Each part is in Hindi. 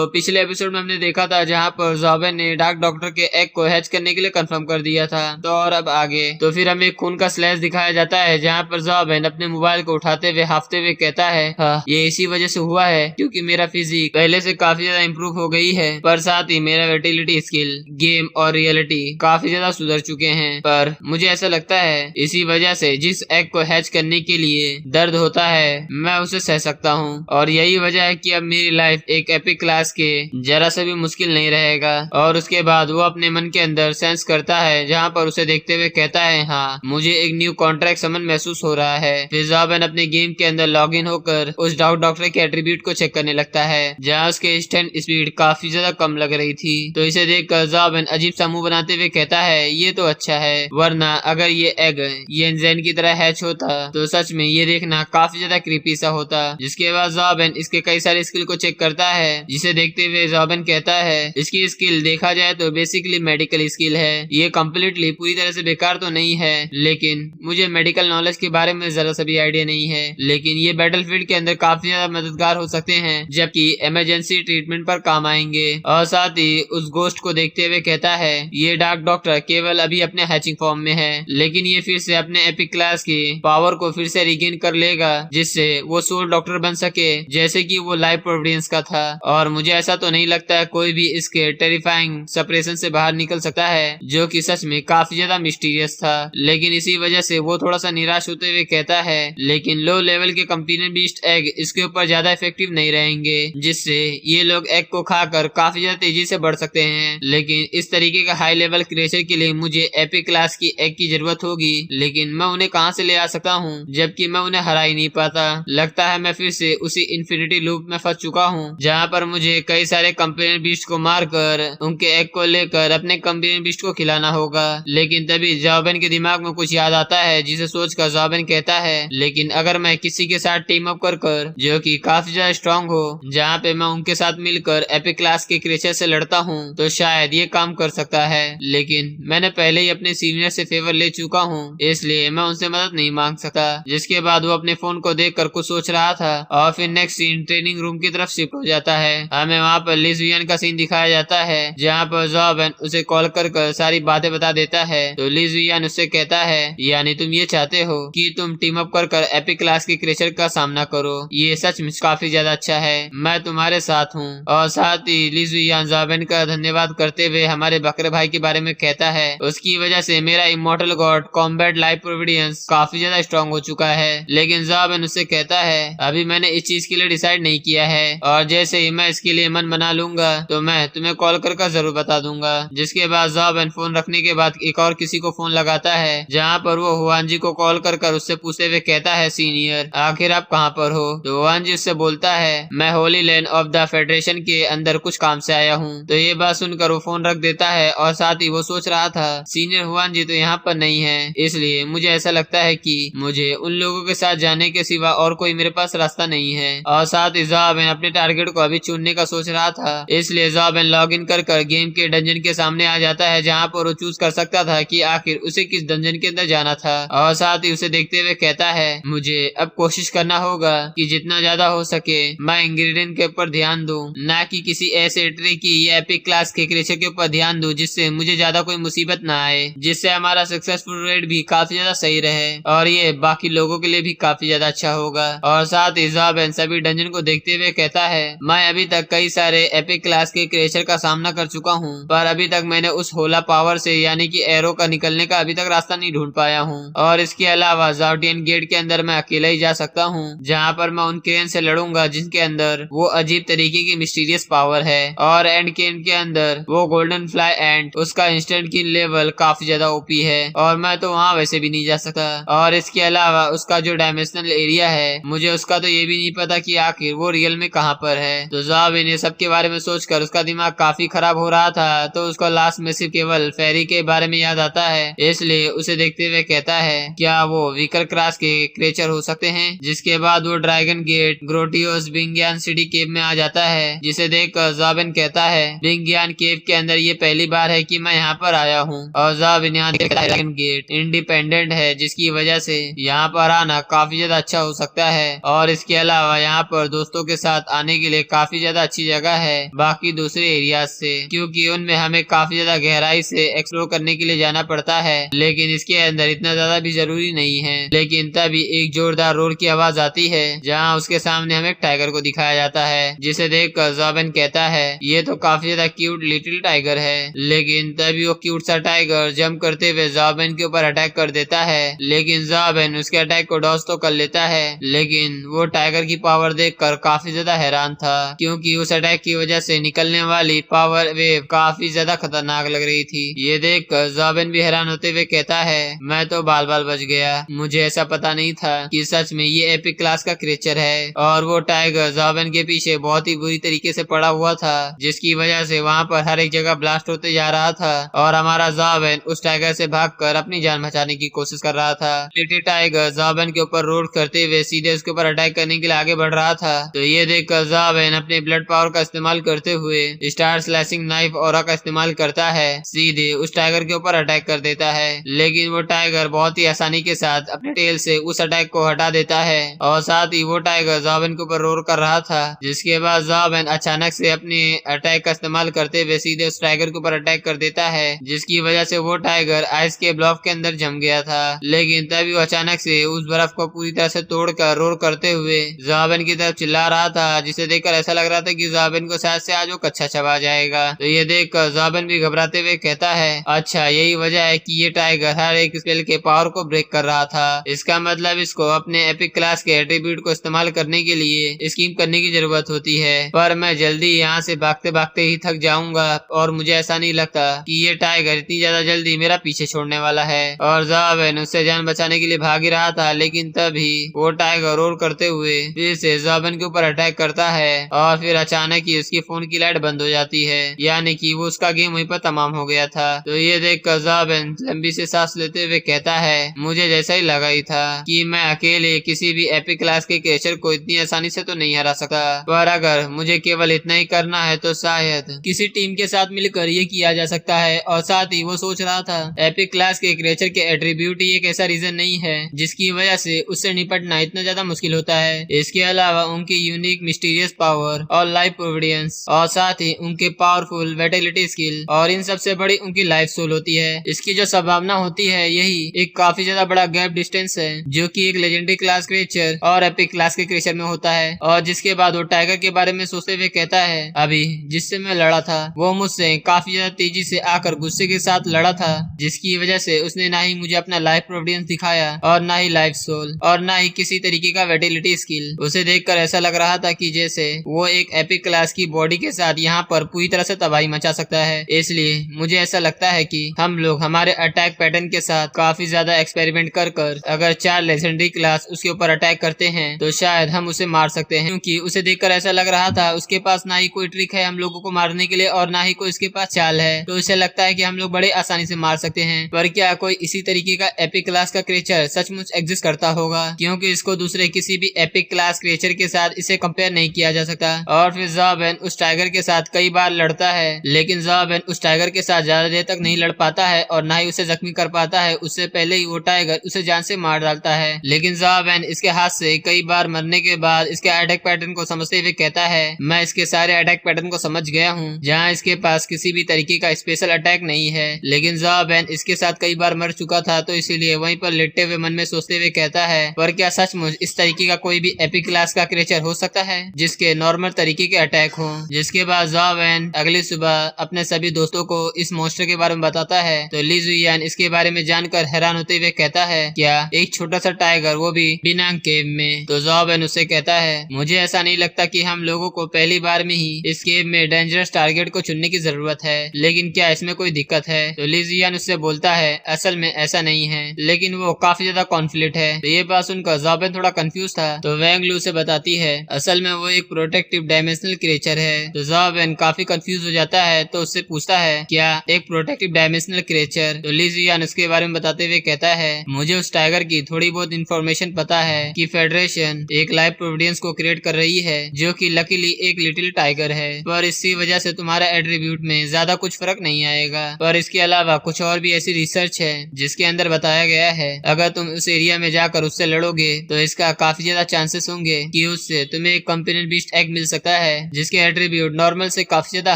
पिछले एपिसोड में हमने देखा था जहाँ पर ज़ॉबेन ने डार्क डॉक्टर के एग को हैच करने के लिए कंफर्म कर दिया था। तो और अब आगे तो फिर हमें खून का स्लैश दिखाया जाता है जहाँ पर ज़ॉबेन अपने मोबाइल को उठाते हुए हाफते हुए कहता है, हाँ ये इसी वजह से हुआ है क्योंकि मेरा फिजिक पहले से काफी ज्यादा इम्प्रूव हो गई है, पर साथ ही मेरा फर्टिलिटी स्किल, गेम और रियलिटी काफी ज्यादा सुधर चुके हैं। पर मुझे ऐसा लगता है इसी वजह से जिस एग को हैच करने के लिए दर्द होता है मैं उसे सह सकता हूँ, और यही वजह है कि अब मेरी लाइफ एक एपिक क्लास के जरा सा भी मुश्किल नहीं रहेगा। और उसके बाद वो अपने मन के अंदर सेंस करता है जहाँ पर उसे देखते हुए कहता है, हाँ मुझे एक न्यू कॉन्ट्रैक्ट समन महसूस हो रहा है। फिर ज़ॉबेन अपने गेम के अंदर लॉग इन होकर उस डार्क डॉक्टर के एट्रीब्यूट को चेक करने लगता है जहाँ उसके इंस्टेंट स्पीड काफी ज्यादा कम लग रही थी। तो इसे देखकर ज़ॉबेन अजीब सा मुंह बनाते हुए कहता है, ये तो अच्छा है, वरना अगर ये एग ये एंजाइन की तरह हैच होता तो सच में ये देखना काफी ज्यादा क्रीपी सा होता। जिसके बाद ज़ॉबेन इसके कई सारे स्किल को चेक करता है जिसे देखते हुए ज़ॉबेन कहता है, इसकी स्किल देखा जाए तो बेसिकली मेडिकल स्किल है, ये कम्प्लीटली पूरी तरह से बेकार तो नहीं है, लेकिन मुझे मेडिकल नॉलेज के बारे में जरा सा भी आइडिया नहीं है, लेकिन ये बैटलफील्ड के अंदर काफी ज्यादा मददगार हो सकते हैं जबकि इमरजेंसी ट्रीटमेंट पर काम आएंगे। और साथ ही उस गोस्ट को देखते हुए कहता है, ये डार्क डॉक्टर केवल अभी अपने हैचिंग फॉर्म में है, लेकिन ये फिर से अपने एपिक क्लास की पावर को फिर से रिगेन कर लेगा जिससे वो सोल डॉक्टर बन सके जैसे कि वो लाइफ प्रोविडेंस का था। और मुझे ऐसा तो नहीं लगता है कोई भी इसके टेरिफाइंग सेपरेशन से बाहर निकल सकता है जो कि सच में काफी ज्यादा मिस्टीरियस था। लेकिन इसी वजह से वो थोड़ा सा निराश होते हुए कहता है, लेकिन लो लेवल के कंपेनियन बीस्ट एग इसके ऊपर ज्यादा इफेक्टिव नहीं रहेंगे जिससे ये लोग एग को खाकर काफी ज्यादा तेजी से बढ़ सकते हैं। लेकिन इस तरीके का हाई लेवल क्रिएचर के लिए मुझे एपिक क्लास की एग की जरूरत होगी, लेकिन मैं उन्हें कहां से ले आ सकता हूं जबकि मैं उन्हें हरा ही नहीं पाता। लगता है मैं फिर से उसी इन्फिनिटी लूप में फंस चुका हूं जहां पर मुझे कई सारे कंपेनियन बीस्ट को मारकर उनके एग को लेकर अपने कंपेनियन बीस्ट को खिलाना होगा। लेकिन तभी ज़ॉबेन के दिमाग में कुछ याद आता है जिसे सोचकर ज़ॉबेन कहता है, लेकिन अगर मैं किसी के साथ टीम अप कर जो कि काफी ज्यादा स्ट्रांग हो जहाँ पे मैं उनके साथ मिलकर एपिक क्लास के क्रिएचर से लड़ता हूँ तो शायद ये काम कर सकता है। लेकिन मैंने पहले ही अपने सीनियर से फेवर ले चुका हूँ इसलिए मैं उनसे मदद नहीं मांग सकता। जिसके बाद वो अपने फोन को देखकर कुछ सोच रहा था और फिर नेक्स्ट सीन ट्रेनिंग रूम की तरफ शिफ्ट हो जाता है। हमें वहाँ पर ली जुयान का सीन दिखाया जाता है जहाँ पर ज़ॉबेन उसे कॉल कर सारी बातें बता देता है। तो ली जुयान उससे कहता है, यानी तुम ये चाहते हो कि तुम टीम अप कर एपिक क्लास के क्रिएचर का सामना करो, ये सच में काफी ज्यादा अच्छा है, मैं तुम्हारे साथ हूँ। और साथ ही ली जुयान ज़ॉबेन का धन्यवाद करते हुए हमारे बकरे भाई के बारे में कहता है, उसकी वजह से मेरा immortal God combat life Providence काफी ज्यादा स्ट्रांग हो चुका है। लेकिन ज़ॉबेन उससे कहता है, अभी मैंने इस चीज के लिए डिसाइड नहीं किया है और जैसे ही मैं इसके लिए मन बना लूंगा तो मैं तुम्हें कॉल कर जरूर बता दूंगा। जिसके बाद ज़ॉबेन फोन रखने के बाद एक और किसी को फोन लगाता है जहाँ पर वो हुआन जी को कॉल कर उससे पूछते हुए कहता है, सीनियर आखिर आप कहाँ पर हो? तो हुआन जी उससे बोलता है, मैं Holi land of the federation के अंदर कुछ काम से आया हूँ। तो ये बात सुनकर वो फोन रख देता है और साथ ही वो सोच रहा था सीनियर हुआन जी तो यहाँ पर नहीं है, इसलिए मुझे ऐसा लगता है कि मुझे उन लोगों के साथ जाने के सिवा और कोई मेरे पास रास्ता नहीं है। और साथ ही ज़ॉबेन अपने टारगेट को अभी चुनने का सोच रहा था इसलिए ज़ॉबेन लॉग इन कर गेम के डंजन के सामने आ जाता है जहाँ पर वो चूज कर सकता था कि आखिर उसे किस डंजन के अंदर जाना था। और साथ ही उसे देखते हुए कहता है, मुझे अब कोशिश करना होगा कि जितना ज्यादा हो सके मैं इंग्रेडिएंट के ऊपर ध्यान दूं, ना कि किसी ऐसे ट्रिकी या एपिक क्लास के क्रिएचर के ऊपर ध्यान दूं जिससे मुझे ज्यादा कोई मुसीबत ना आए, जिससे हमारा सक्सेसफुल रेट भी काफी ज्यादा सही रहे और ये बाकी लोगों के लिए भी काफी ज्यादा अच्छा होगा। और साथ ही ज़ॉबेन सभी डंजन को देखते हुए कहता है, मैं अभी तक कई सारे एपिक क्लास के क्रिएचर का सामना कर चुका हूँ पर अभी तक मैंने उस होला पावर से यानी कि एरो का निकलने का अभी तक रास्ता नहीं ढूंढ पाया हूँ। और इसके अलावा ज़ार्डियन गेट के अंदर मैं अकेला ही जा सकता हूँ जहाँ पर मैं उन क्रेन से लड़ूंगा जिनके अंदर वो अजीब तरीके की मिस्टीरियस पावर है। और एंड केन के अंदर वो गोल्डन फ्लाई एंड उसका इंस्टेंट की लेवल काफी ज्यादा ओपी है और मैं तो वहाँ वैसे भी नहीं जा सकता। और इसके अलावा उसका जो डायमेंशनल एरिया है मुझे उसका तो ये भी नहीं पता कि आखिर वो रियल में कहाँ पर है। तो ज़ॉबेन ये सब के बारे में सोचकर उसका दिमाग काफी खराब हो रहा था तो उसको लास्ट में सिर्फ केवल फेरी के बारे में याद आता है, इसलिए उसे देखते हुए कहता है, क्या वो वीकर क्लास के क्रिएचर हो सकते हैं? जिसके बाद वो ड्रैगन गेट ग्रोटियोस बिंगियान सिटी केव में आ जाता है जिसे देखकर ज़ॉबेन कहता है, बिंगियान केव के अंदर ये पहली बार है कि मैं यहाँ पर आया हूँ। और ज़ॉबेन यहाँ ड्रैगन गेट इंडिपेंडेंट है जिसकी वजह से यहाँ पर आना काफी ज्यादा अच्छा हो सकता है और इसके अलावा यहाँ पर दोस्तों के साथ आने के लिए काफी ज्यादा अच्छी जगह है बाकी दूसरे एरिया से, क्योंकि उनमें हमें काफी ज्यादा गहराई से एक्सप्लोर करने के लिए जाना पड़ता है, लेकिन इसके अंदर इतना ज्यादा भी जरूरी नहीं है। लेकिन तभी एक जोरदार रोर की आवाज आती है, जहाँ उसके सामने हमें टाइगर को दिखाया जाता है, जिसे देखकर ज़ोबेन कहता है ये तो काफी ज्यादा क्यूट लिटिल टाइगर है। लेकिन तभी वो क्यूट सा टाइगर जंप करते हुए ज़ोबेन के ऊपर अटैक कर देता है, लेकिन ज़ोबेन उसके अटैक को डॉज तो कर लेता है, लेकिन वो टाइगर की पावर देखकर काफी ज्यादा हैरान था, क्योंकि उस अटैक की वजह से निकलने वाली पावर वेव काफी ज्यादा खतरनाक लग रही थी। ये देखकर ज़ोबेन भी हैरान होते हुए कहता है मैं तो बाल बाल बच गया, मुझे ऐसा पता नहीं था कि सच में ये एपिक क्लास का क्रिएचर है। और वो टाइगर ज़ोबेन के पीछे बहुत ही बुरी तरीके से पड़ा हुआ था, जिसकी वजह से वहाँ पर हर एक जगह ब्लास्ट होते जा रहा था, और हमारा ज़ोबेन उस टाइगर से भागकर अपनी जान बचाने की कोशिश कर रहा था। लिटिल टाइगर ज़ोबेन के ऊपर रोड करते हुए सीधे उसके ऊपर अटैक करने के लिए आगे बढ़ रहा था। तो ये देखकर ज़ोबेन अपने ब्लड पावर का इस्तेमाल करते हुए स्टार स्लैशिंग नाइफ ऑरा का इस्तेमाल करता है, सीधे उस टाइगर के ऊपर अटैक कर देता है। लेकिन वो टाइगर बहुत ही आसानी के साथ अपने टेल से उस अटैक को हटा देता है, और साथ ही वो टाइगर ज़ोबेन के ऊपर रोर कर रहा था, जिसके बाद ज़ोबेन अचानक से अपने अटैक का इस्तेमाल करते हुए सीधे उस टाइगर के ऊपर अटैक कर देता है, जिसकी वजह से वो टाइगर आइस के ब्लॉक के अंदर जम गया था। लेकिन तभी वो अचानक से उस बर्फ को पूरी तरह से तोड़कर रोर करते हुए ज़ोबेन की तरफ चिल्ला रहा था, जिसे देखकर ऐसा लग रहा था कि ज़ोबेन को शायद से आज वो कच्चा चबा जाएगा। तो ये देखकर ज़ोबेन भी घबराते हुए कहता है अच्छा यही वजह है कि ये टाइगर हर एक स्पेल के पावर को ब्रेक कर रहा था, इसका मतलब इसको अपने एपिक क्लास के एट्रीब्यूट को इस्तेमाल करने के लिए स्कीम करने की जरूरत होती है। पर मैं जल्दी यहाँ से भागते भागते ही थक जाऊंगा, और मुझे ऐसा नहीं लगता कि ये टाइगर इतनी ज्यादा जल्दी मेरा पीछे छोड़ने वाला है। और ज़ोबेन उससे जान बचाने के लिए भाग ही रहा था, लेकिन तभी वो टाइगर रोर करते हुए फिर से ज़ोबेन के ऊपर अटैक करता है, और फिर अचानक ही उसकी फोन की लाइट बंद हो जाती है, यानी कि वो उसका गेम वहीं पर तमाम हो गया था। तो ये देखकर ज़ोबेन लंबी से सांस लेते हुए कहता है मुझे जैसा ही लगा ही था कि मैं अकेले किसी भी एपिक क्लास के क्रिएचर को इतनी आसानी से तो नहीं हरा सकता, पर अगर मुझे केवल इतना ही करना है तो शायद किसी टीम के साथ मिलकर ये किया जा सकता है। और साथ ही वो सोच रहा था एपिक क्लास के क्रिएचर के एट्रीब्यूट ही एक ऐसा रीजन नहीं है जिसकी वजह से उससे निपटना इतना ज्यादा मुश्किल होता है। इसके अलावा उनकी यूनिक मिस्टीरियस पावर और लाइफ प्रोविडेंस, और साथ ही उनके पावरफुल वेटेलिटी स्किल, और इन सबसे बड़ी उनकी लाइफ सोल होती है। इसकी जो संभावना होती है यही एक काफी ज्यादा बड़ा गैप डिस्टेंस है, जो कि एक लेजेंडरी क्लास क्रिएचर और एपिक क्लास के क्रिएचर में होता है। और जिसके बाद वो टाइगर के बारे में सोचते हुए कहता है अभी जिससे मैं लड़ा था वो मुझसे काफी ज्यादा तेजी से आकर गुस्से के साथ लड़ा था, जिसकी वजह से उसने ना ही मुझे अपना लाइफ प्रोविडेंस दिखाया और ना ही लाइफ सोल और ना ही किसी तरीके का वेटिलिटी स्किल। उसे देखकर ऐसा लग रहा था कि जैसे वो एक एपिक क्लास की बॉडी के साथ यहाँ पर पूरी तरह से तबाही मचा सकता है। इसलिए मुझे ऐसा लगता है कि हम लोग हमारे अटैक पैटर्न के साथ काफी ज्यादा एक्सपेरिमेंट कर अगर 4 लेजेंडरी क्लास उसके ऊपर अटैक करते हैं तो शायद हम उसे मार सकते हैं, क्योंकि उसे देखकर ऐसा लग रहा था उसके पास ना ही कोई ट्रिक है हम लोगों को मारने के लिए और ना ही कोई उसके पास चाल है। तो उसे लगता है कि हम लोग बड़े आसानी से मार सकते हैं। पर क्या कोई इसी तरीके का एपिक क्लास का क्रिएचर सचमुच एग्जिस्ट करता होगा, क्योंकि इसको दूसरे किसी भी एपिक क्लास क्रिएचर के साथ इसे कंपेयर नहीं किया जा सकता। और फिर ज़ोबेन उस टाइगर के साथ कई बार लड़ता है, लेकिन ज़ोबेन उस टाइगर के साथ ज्यादा देर तक नहीं लड़ पाता है और ना ही उसे जख्मी कर पाता है। उससे पहले ही वो टाइगर उसे जान से मार डालता है। लेकिन ज़ोबेन इसके हाथ से कई बार मरने के बाद इसके अटैक पैटर्न को समझते हुए कहता है मैं इसके सारे अटैक पैटर्न को समझ गया हूँ, जहाँ इसके पास किसी भी तरीके का स्पेशल अटैक नहीं है। लेकिन ज़ोबेन इसके साथ कई बार मर चुका था, तो इसीलिए वहीं पर लेटते हुए मन में सोचते हुए कहता है पर क्या सचमुच इस तरीके का कोई भी एपिक क्लास का क्रिएचर हो सकता है जिसके नॉर्मल तरीके के अटैक हो। जिसके बाद ज़ोबेन अगली सुबह अपने सभी दोस्तों को इस मॉन्स्टर के बारे में बताता है। तो ली जुयान इसके बारे में जानकर हैरान होते हुए कहता है क्या एक छोटा सा टाइगर, वो भी बिना केव में। तो ज़ोबेन उससे कहता है मुझे ऐसा नहीं लगता कि हम लोगों को पहली बार में ही इस केव में डेंजरस टारगेट को चुनने की जरूरत है, लेकिन क्या इसमें कोई दिक्कत है। तो ली जुयान उससे बोलता है असल में ऐसा नहीं है, लेकिन वो काफी ज्यादा कॉन्फ्लिक्ट है। तो ये बात सुनकर ज़ोबेन थोड़ा कंफ्यूज था। तो वैंग लू से बताती है असल में वो एक प्रोटेक्टिव डायमेंशनल क्रिएचर है। तो ज़ोबेन काफी कंफ्यूज हो जाता है, तो उससे पूछता है क्या एक प्रोटेक्टिव डायमेंशनल क्रिएचर। तो ली जुयान उसके बारे में बताते हुए कहता है मुझे उस टाइगर की थोड़ी बहुत इन्फॉर्मेशन पता है कि फेडरेशन एक लाइफ प्रोविडेंस को क्रिएट कर रही है, जो कि लकीली एक लिटिल टाइगर है, पर इसी वजह से तुम्हारा एट्रीब्यूट में ज्यादा कुछ फर्क नहीं आएगा। पर इसके अलावा कुछ और भी ऐसी रिसर्च है जिसके अंदर बताया गया है अगर तुम उस एरिया में जाकर उससे लड़ोगे तो इसका काफी ज्यादा चांसेस होंगे कि उससे तुम्हें एक कंपेनियन बीस्ट एग मिल सकता लगता है जिसके एट्रीब्यूट नॉर्मल से काफी ज्यादा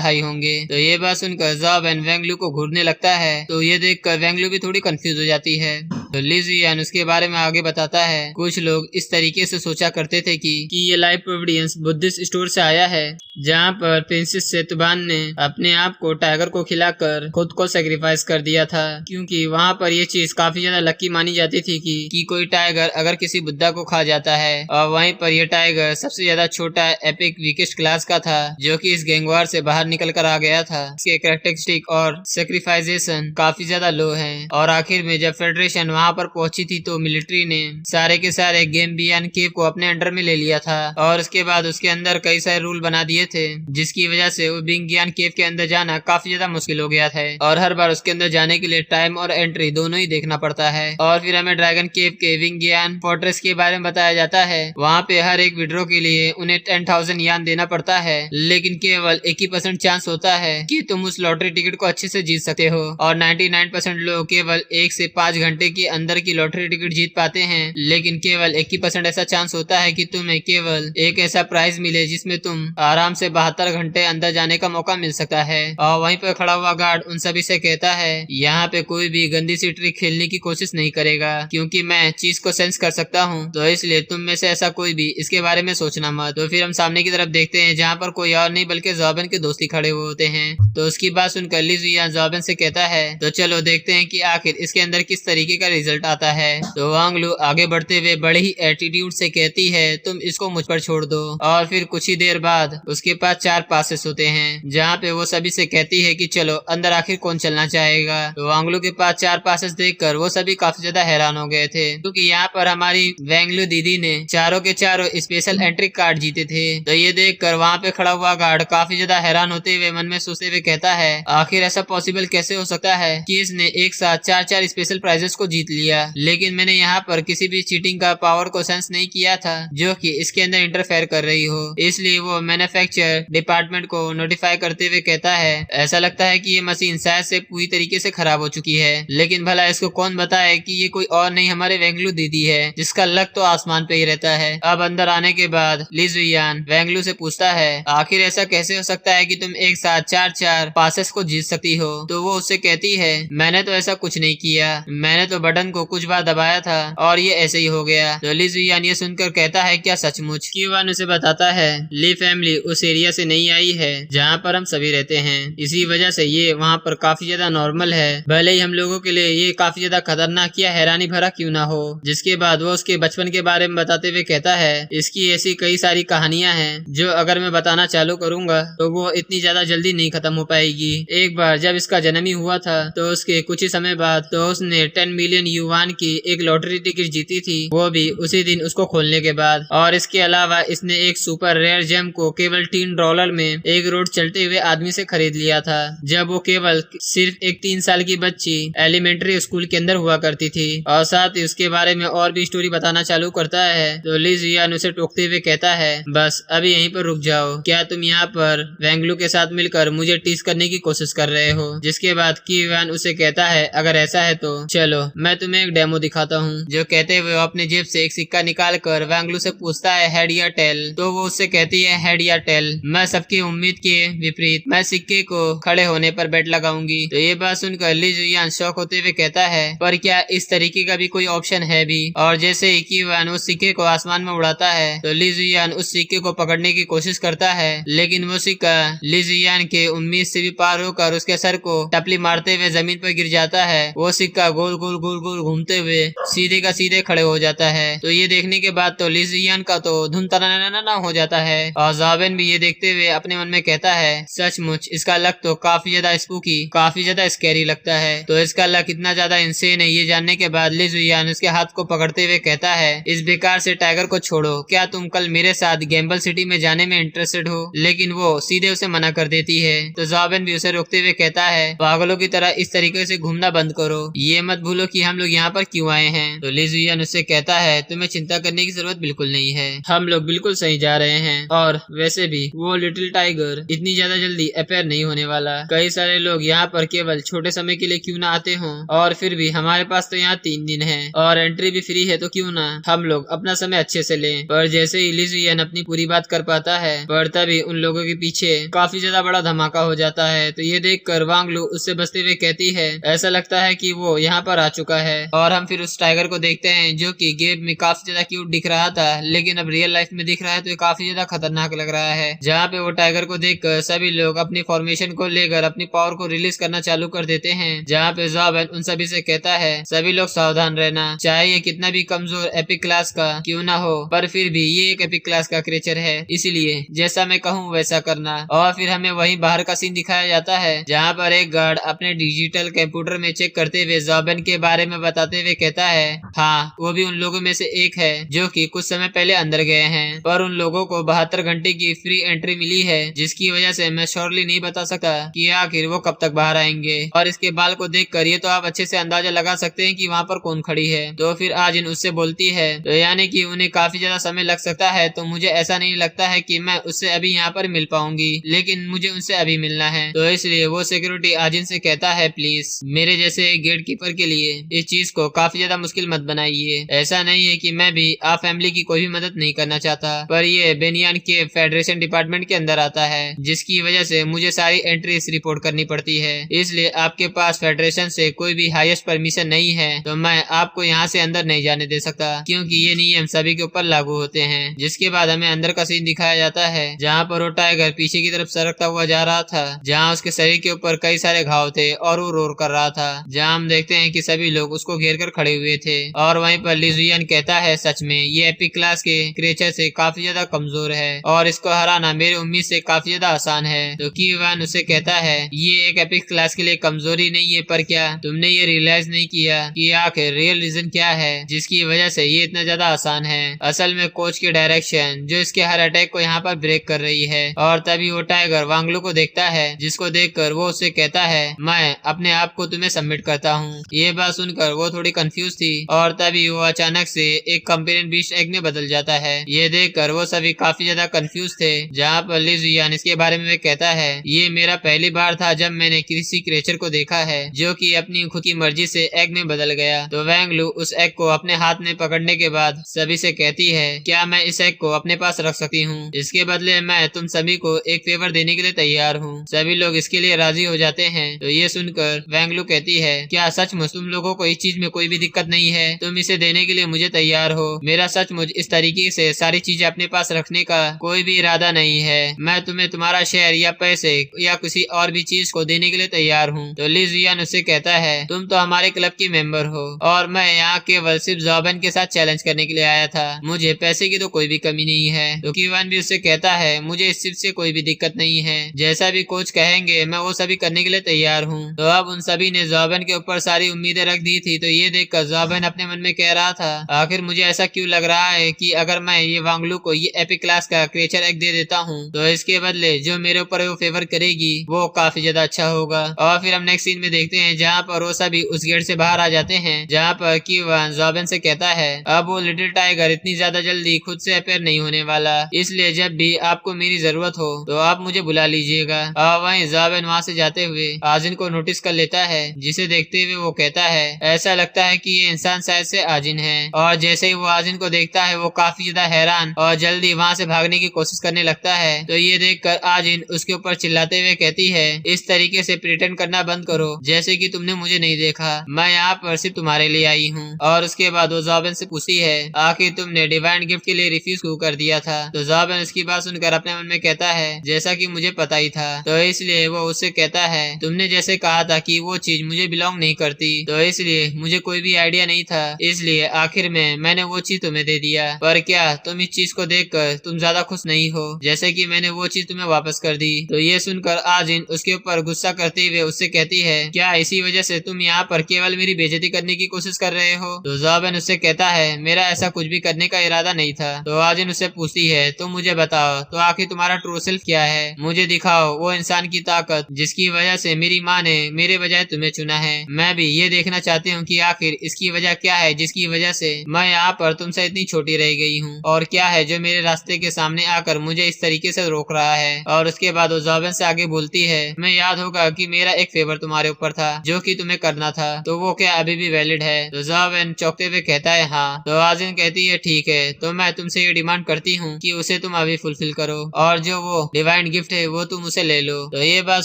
हाई होंगे। तो ये बात सुनकर ज़ॉबेन वेंग लू को घूरने लगता है। तो ये देखकर वेंग लू भी थोड़ी कंफ्यूज हो जाती है। तो ली जुयान उसके बारे में आगे बताता है, कुछ लोग इस तरीके से सोचा करते थे कि ये लाइफ प्रोविडेंस बुद्धिस्ट स्टोर से आया है, जहाँ पर प्रिंसेस सेतुबान ने अपने आप को टाइगर को खिलाकर खुद को सेक्रीफाइस कर दिया था, क्योंकि वहाँ पर ये चीज काफी ज्यादा लकी मानी जाती थी कि कोई टाइगर अगर किसी बुद्धा को खा जाता है। और वहीं पर यह टाइगर सबसे ज्यादा छोटा एपिक वीकेस्ट क्लास का था, जो कि इस गैंगवार से बाहर निकल कर आ गया था। इसके कैरेक्टरिस्टिक और सेक्रीफाइजेशन काफी ज्यादा लो है। और आखिर में जब फेडरेशन वहाँ पर पहुंची थी तो मिलिट्री ने सारे के सारे गैम्बियन केव को अपने अंडर में ले लिया था, और उसके बाद उसके अंदर कई सारे रूल बना दिए थे, जिसकी वजह से वो बिंगियन केव के अंदर जाना काफी ज्यादा मुश्किल हो गया था। और हर बार उसके अंदर जाने के लिए टाइम और एंट्री दोनों ही देखना पड़ता है। और फिर हमें ड्रैगन केव के विंगियन फोर्ट्रेस के बारे में बताया जाता है। वहाँ पे हर एक विड्रॉ के लिए उन्हें 10,000 यान देना पड़ता है, लेकिन केवल 1% चांस होता है कि तुम उस लॉटरी टिकट को अच्छे से जीत सकते हो। और 99% लोग केवल 1 से 5 घंटे के अंदर की लॉटरी टिकट जीत पाते हैं, लेकिन केवल 1% ऐसा चांस होता है कि तुम्हें केवल एक ऐसा प्राइज मिले जिसमें तुम आराम से 72 घंटे अंदर जाने का मौका मिल सकता है। और वहीं पर खड़ा हुआ गार्ड उन सभी से कहता है, यहाँ पे कोई भी गंदी सी ट्रिक खेलने की कोशिश नहीं करेगा, क्योंकि मैं चीज को सेंस कर सकता हूँ, तो इसलिए तुम में से ऐसा कोई भी इसके बारे में सोचना मत। तो फिर हम सामने की तरफ देखते हैं, जहाँ पर कोई और नहीं बल्कि ज़ॉबेन के दोस्ती खड़े हुए होते हैं। तो उसकी बात सुनकर ली जुयान ज़ॉबेन से कहता है, तो चलो देखते हैं कि आखिर इसके अंदर किस तरीके का रिजल्ट आता है। तो वांग लू आगे बढ़ते हुए बड़े ही एटीट्यूड से कहती है, तुम इसको मुझ पर छोड़ दो। और फिर कुछ ही देर बाद उसके पास 4 पासेस होते हैं, जहाँ पे वो सभी से कहती है कि चलो अंदर आखिर कौन चलना चाहेगा। तो वांग लू के पास 4 पासेस देखकर वो सभी काफी ज्यादा हैरान हो गए थे, क्योंकि यहाँ पर हमारी वेंग लू दीदी ने चारों के चारों स्पेशल एंट्री कार्ड जीते थे। तो ये देखकर वहाँ पे खड़ा हुआ गार्ड काफी ज्यादा हैरान होते हुए मन में सोचते हुए कहता है, आखिर ऐसा पॉसिबल कैसे हो सकता है कि इसने एक साथ 4 स्पेशल प्राइजेस को जीत लिया, लेकिन मैंने यहाँ पर किसी भी चीटिंग का पावर को सेंस नहीं किया था जो कि इसके अंदर इंटरफेयर कर रही हो। इसलिए वो मैन्युफैक्चर डिपार्टमेंट को नोटिफाई करते हुए कहता है, ऐसा लगता है कि ये मशीन शायद से पूरी तरीके से खराब हो चुकी है, लेकिन भला इसको कौन बताए कि ये कोई और नहीं हमारे वेंगलू दीदी है, जिसका लक तो आसमान पे ही रहता है। अब अंदर आने के बाद ली जुयान वेंगलू से पूछता है, आखिर ऐसा कैसे हो सकता है कि तुम एक साथ 4 पासेस को जीत सकती हो। तो वो उससे कहती है, मैंने तो ऐसा कुछ नहीं किया, मैंने तो बटन को कुछ बार दबाया था और ये ऐसे ही हो गया। तो ली जुयान ये सुनकर कहता है, क्या सचमुच? कीवान उसे बताता है, ली फैमिली उस एरिया से नहीं आई है जहाँ पर हम सभी रहते हैं, इसी वजह से ये वहाँ पर काफी ज्यादा नॉर्मल है, भले ही हम लोगों के लिए ये काफी ज्यादा खतरनाक या हैरानी भरा क्यों ना हो। जिसके बाद वो उसके बचपन के बारे में बताते हुए कहता है, इसकी ऐसी कई सारी कहानियां हैं जो अगर मैं बताना चालू करूंगा तो वो इतनी ज्यादा जल्दी नहीं खत्म हो पाएगी। एक बार जब इसका जन्म ही हुआ था तो उसके कुछ ही समय बाद तो उसने 10 मिलियन युवान की एक लॉटरी टिकट जीती थी, वो भी उसी दिन उसको खोलने के बाद। और इसके अलावा इसने एक सुपर रेयर जेम को केवल $3 में एक रोड चलते हुए आदमी से खरीद लिया था, जब वो केवल सिर्फ एक 3 साल की बच्ची एलिमेंट्री स्कूल के अंदर हुआ करती थी। और साथ ही उसके बारे में और भी स्टोरी बताना चालू करता है। तो ली जुयान उसे टोकते हुए कहता है, बस अभी यहीं पर रुक जाओ, क्या तुम यहाँ पर वेंगलू के साथ मिलकर मुझे टीज करने की कोशिश कर रहे हो? जिसके बाद कीवान उसे कहता है, अगर ऐसा है तो चलो मैं तुम्हें एक डेमो दिखाता हूँ। जो कहते हुए अपने जेब से एक सिक्का निकाल कर वेंगलू से पूछता है, हेड या टेल? तो वो उससे कहती है, हेड या टेल? मैं सबकी उम्मीद के विपरीत मैं सिक्के को खड़े होने पर बेट लगाऊंगी। तो ये बात सुनकर ली जुयान शौक होते हुए कहता है, पर क्या इस तरीके का भी कोई ऑप्शन है भी? और जैसे ही कीवान उस सिक्के को आसमान में उड़ाता है तो ली जुयान उस सिक्के को पकड़ने की कोशिश करता है, लेकिन वो सिक्का ली जुयान के उम्मीद से भी पार होकर उसके सर को टपली मारते हुए जमीन पर गिर जाता है। वो सिक्का गोल गोल गोल गोल घूमते हुए सीधे का सीधे खड़े हो जाता है। तो ये देखने के बाद तो ली जुयान का तो धुन तना हो जाता है। और ज़ॉबेन भी ये देखते हुए अपने मन में कहता है, सचमुच इसका लक तो काफी ज्यादा स्पूकी, काफी ज्यादा स्कैरी लगता है। तो इसका लक इतना ज्यादा इंसेन है, ये जानने के बाद ली जुयान उसके हाथ को पकड़ते हुए कहता है, इस बेकार से टाइगर को छोड़ो, क्या तुम कल मेरे साथ गैम्बल सिटी में जाने में इंटरेस्टेड हो? लेकिन वो सीधे उसे मना कर देती है। तो ज़ॉबेन भी उसे रोकते हुए कहता है, पागलों की तरह इस तरीके से घूमना बंद करो, ये मत भूलो कि हम लोग यहाँ पर क्यों आए हैं। तो ली जुयान उससे कहता है तुम्हें चिंता करने की जरूरत बिल्कुल नहीं है, हम लोग बिल्कुल सही जा रहे हैं और वैसे भी वो लिटिल टाइगर इतनी ज्यादा जल्दी अपेयर नहीं होने वाला। कई सारे लोग यहाँ पर केवल छोटे समय के लिए क्यों ना आते हों, और फिर भी हमारे पास तो यहाँ 3 दिन है और एंट्री भी फ्री है, तो क्यों ना हम लोग अपना समय अच्छे से लें। पर जैसे ही ली जुयान अपनी पूरी बात कर पाता है पर तभी उन लोगों के पीछे काफी ज्यादा बड़ा धमाका हो जाता है। तो ये देखकर वांग लू उससे बचते हुए कहती है ऐसा लगता है कि वो यहाँ पर आ चुका है। और हम फिर उस टाइगर को देखते हैं जो कि गेम में काफी ज्यादा क्यूट दिख रहा था, लेकिन अब रियल लाइफ में दिख रहा है तो ये काफी ज्यादा खतरनाक लग रहा है। जहाँ पे वो टाइगर को देखकर सभी लोग अपनी फॉर्मेशन को लेकर अपनी पावर को रिलीज करना चालू कर देते हैं। जहाँ पे ज़ॉबेन उन सभी से कहता है सभी लोग सावधान रहना, चाहे ये कितना भी कमजोर एपिक क्लास का क्यों ना हो पर फिर भी ये एक एपिक क्लास का क्रिएचर है, इसलिए जैसा मैं कहूँ वैसा करना। और फिर हमें वहीं बाहर का सीन दिखाया जाता है जहाँ पर एक गार्ड अपने डिजिटल कंप्यूटर में चेक करते हुए ज़ॉबेन के बारे में बताते हुए कहता है हाँ वो भी उन लोगों में से एक है जो कि कुछ समय पहले अंदर गए हैं, पर उन लोगों को 72 घंटे की फ्री एंट्री मिली है, जिसकी वजह से मैं श्योरली नहीं बता सकता कि आखिर वो कब तक बाहर आएंगे। और इसके बाल को देखकर ये तो आप अच्छे से अंदाजा लगा सकते हैं कि वहाँ पर कौन खड़ी है। तो फिर आजिन उससे बोलती है तो यानी कि उन्हें काफी ज्यादा समय लग सकता है, तो मुझे ऐसा नहीं लगता है कि मैं उससे अभी यहाँ पर मिल पाऊंगी, लेकिन मुझे उनसे अभी मिलना है। तो इसलिए वो सिक्योरिटी आजिन से कहता है प्लीज मेरे जैसे गेट कीपर के लिए इस चीज को काफी ज्यादा मुश्किल मत बनाइए। ऐसा नहीं है कि मैं भी आप फैमिली की कोई भी मदद नहीं करना चाहता, पर ये बेनियान के फेडरेशन डिपार्टमेंट के अंदर आता है, जिसकी वजह से मुझे सारी एंट्रीज रिपोर्ट करनी पड़ती है। इसलिए आपके पास फेडरेशन से कोई भी हाईएस्ट परमिशन नहीं है तो मैं आपको यहाँ से अंदर नहीं जाने दे सकता, क्योंकि ये नियम सभी के ऊपर लागू होते हैं। जिसके बाद हमें अंदर का सीन दिखाया जाता है जहाँ पर वो टाइगर पीछे की तरफ सरकता हुआ जा रहा था, जहाँ उसके शरीर के ऊपर कई सारे घाव थे और वो रोर कर रहा था। जहाँ हम देखते हैं कि सभी लोग उसको घेर कर खड़े हुए थे और वहीं पर ली जुयान कहता है सच में ये एपिक क्लास के क्रिएचर से काफी ज्यादा कमजोर है और इसको हराना मेरी उम्मीद से काफी ज्यादा आसान है। तो कीवान उसे कहता है ये एक एपिक क्लास के लिए कमजोरी नहीं है, पर क्या तुमने ये रियलाइज नहीं किया कि आखिर रियल रीजन क्या है जिसकी वजह से ये इतना ज्यादा आसान है। असल में कोच की डायरेक्शन जो इसके हर अटैक को यहाँ पर ब्रेक कर रही है। और तभी वो टाइगर वांगलू को देखता है, जिसको देखकर वो उससे कहता है मैं अपने आप को तुम्हें सबमिट करता हूँ। ये बात सुनकर वो थोड़ी कंफ्यूज थी और तभी वो अचानक से एक कंपेनियन बीस्ट एग में बदल जाता है। ये देखकर वो सभी काफी ज्यादा कंफ्यूज थे। जहाँ पर ली जुयान इसके बारे में कहता है ये मेरा पहली बार था जब मैंने किसी क्रिएचर को देखा है जो कि अपनी खुद की मर्जी से एग में बदल गया। तो वैंग लू उस एग को अपने हाथ में पकड़ने के बाद सभी से कहती है क्या मैं इस एग को अपने पास रख सकती हूँ, इसके बदले मैं तुम सभी को एक फेवर देने के लिए तैयार हूँ। सभी लोग इसके लिए राजी हो जाते हैं। तो ये सुनकर वैंग लू कहती है क्या सचमुच तुम लोगों को इस चीज में कोई भी दिक्कत नहीं है, तुम इसे देने के लिए मुझे तैयार हो। मेरा सचमुच इस तरीके से सारी चीजें अपने पास रखने का कोई भी इरादा नहीं है, मैं तुम्हें तुम्हारा शेयर या पैसे या किसी और भी चीज को देने के लिए तैयार हूँ। तो ली जुयान उससे कहता है तुम तो हमारे क्लब की मेंबर हो और मैं यहाँ केवल सिर्फ ज़ॉबेन के साथ चैलेंज करने के लिए आया था, मुझे पैसे की तो कोई भी कमी नहीं है। तो कीवान भी उससे कहता है मुझे इस चीज से कोई भी दिक्कत नहीं है, जैसा भी कोच कहेंगे मैं वो सभी करने के लिए तैयार हूँ। तो अब उन सभी ने ज़ॉबेन के ऊपर सारी उम्मीदें रख दी थी। तो ये देखकर ज़ॉबेन अपने मन में कह रहा था आखिर मुझे ऐसा क्यों लग रहा है कि अगर मैं ये वांगलू को ये एपिक क्लास का क्रिएचर एग दे देता हूँ तो इसके बदले जो मेरे ऊपर वो फेवर करेगी वो काफी ज्यादा अच्छा होगा। और फिर हम नेक्स्ट सीन में देखते हैं जहाँ पर वो सभी उस गेट से बाहर आ जाते हैं, जहाँ पर कीवान ज़ॉबेन से कहता है अब वो लिटिल टाइगर इतनी ज्यादा जल्दी खुद से अपेयर नहीं होने वाला, इसलिए जब भी आपको मेरी जरूरत हो तो आप मुझे बुला लीजिएगा। और वहीं ज़ॉबेन वहाँ से जाते हुए आजिन को नोटिस कर लेता है, जिसे देखते हुए वो कहता है ऐसा लगता है कि ये इंसान शायद से आजिन है। और जैसे ही वो आजिन को देखता है वो काफी ज्यादा हैरान और जल्दी वहाँ से भागने की कोशिश करने लगता है। तो ये देखकर आजिन उसके ऊपर चिल्लाते हुए कहती है इस तरीके से प्रिटेंड करना बंद करो जैसे कि तुमने मुझे नहीं देखा, मैं यहाँ पर सिर्फ तुम्हारे लिए आई हूँ। और उसके बाद वो ज़ॉबेन से पूछती है आखिर तुमने डिवाइन गिफ्ट के लिए रिफ्यूज क्यों कर दिया था। तो ज़ॉबेन उसकी बात सुनकर अपने मन में कहता है जैसा कि मुझे पता ही था, तो इसलिए वो उससे कहता है तुमने जैसे कहा था कि वो चीज मुझे बिलोंग नहीं करती, तो इसलिए मुझे कोई भी आइडिया नहीं था, इसलिए आखिर में मैंने वो चीज तुम्हें दे दिया। पर क्या तुम इस चीज को देखकर तुम ज्यादा खुश नहीं हो जैसे कि मैंने वो चीज तुम्हें वापस कर दी। तो ये सुनकर आजिन उसके ऊपर गुस्सा करते हुए उससे कहती है क्या इसी वजह से तुम यहाँ पर केवल मेरी बेइज्जती करने की कोशिश कर रहे हो। तो ज़ॉबेन उससे कहता है मेरा ऐसा कुछ भी करने का इरादा नहीं था। तो आजिन उससे पूछती है तुम मुझे बताओ तो आखिर तुम्हारा ट्रू सेल्फ क्या है, मुझे दिखाओ वो इंसान की ताकत जिसकी वजह से मेरी माँ ने मेरे बजाय तुम्हें चुना है। मैं भी ये देखना चाहती चाहती हूँ कि आखिर इसकी वजह क्या है जिसकी वजह से मैं यहाँ पर तुमसे इतनी छोटी रह गई हूँ, और क्या है जो मेरे रास्ते के सामने आकर मुझे इस तरीके से रोक रहा है। और उसके बाद वो ज़ोबेन से आगे बोलती है, मैं याद होगा कि मेरा एक फेवर तुम्हारे ऊपर था जो कि तुम्हें करना था, तो वो क्या अभी भी वैलिड है? तो ज़ोबेन चौंकते हुए कहता है हाँ। तो आजिन कहती है ठीक है, तो मैं तुमसे ये डिमांड करती हूँ कि उसे तुम अभी फुलफिल करो और जो वो डिवाइन गिफ्ट है वो तुम उसे ले लो। तो ये बात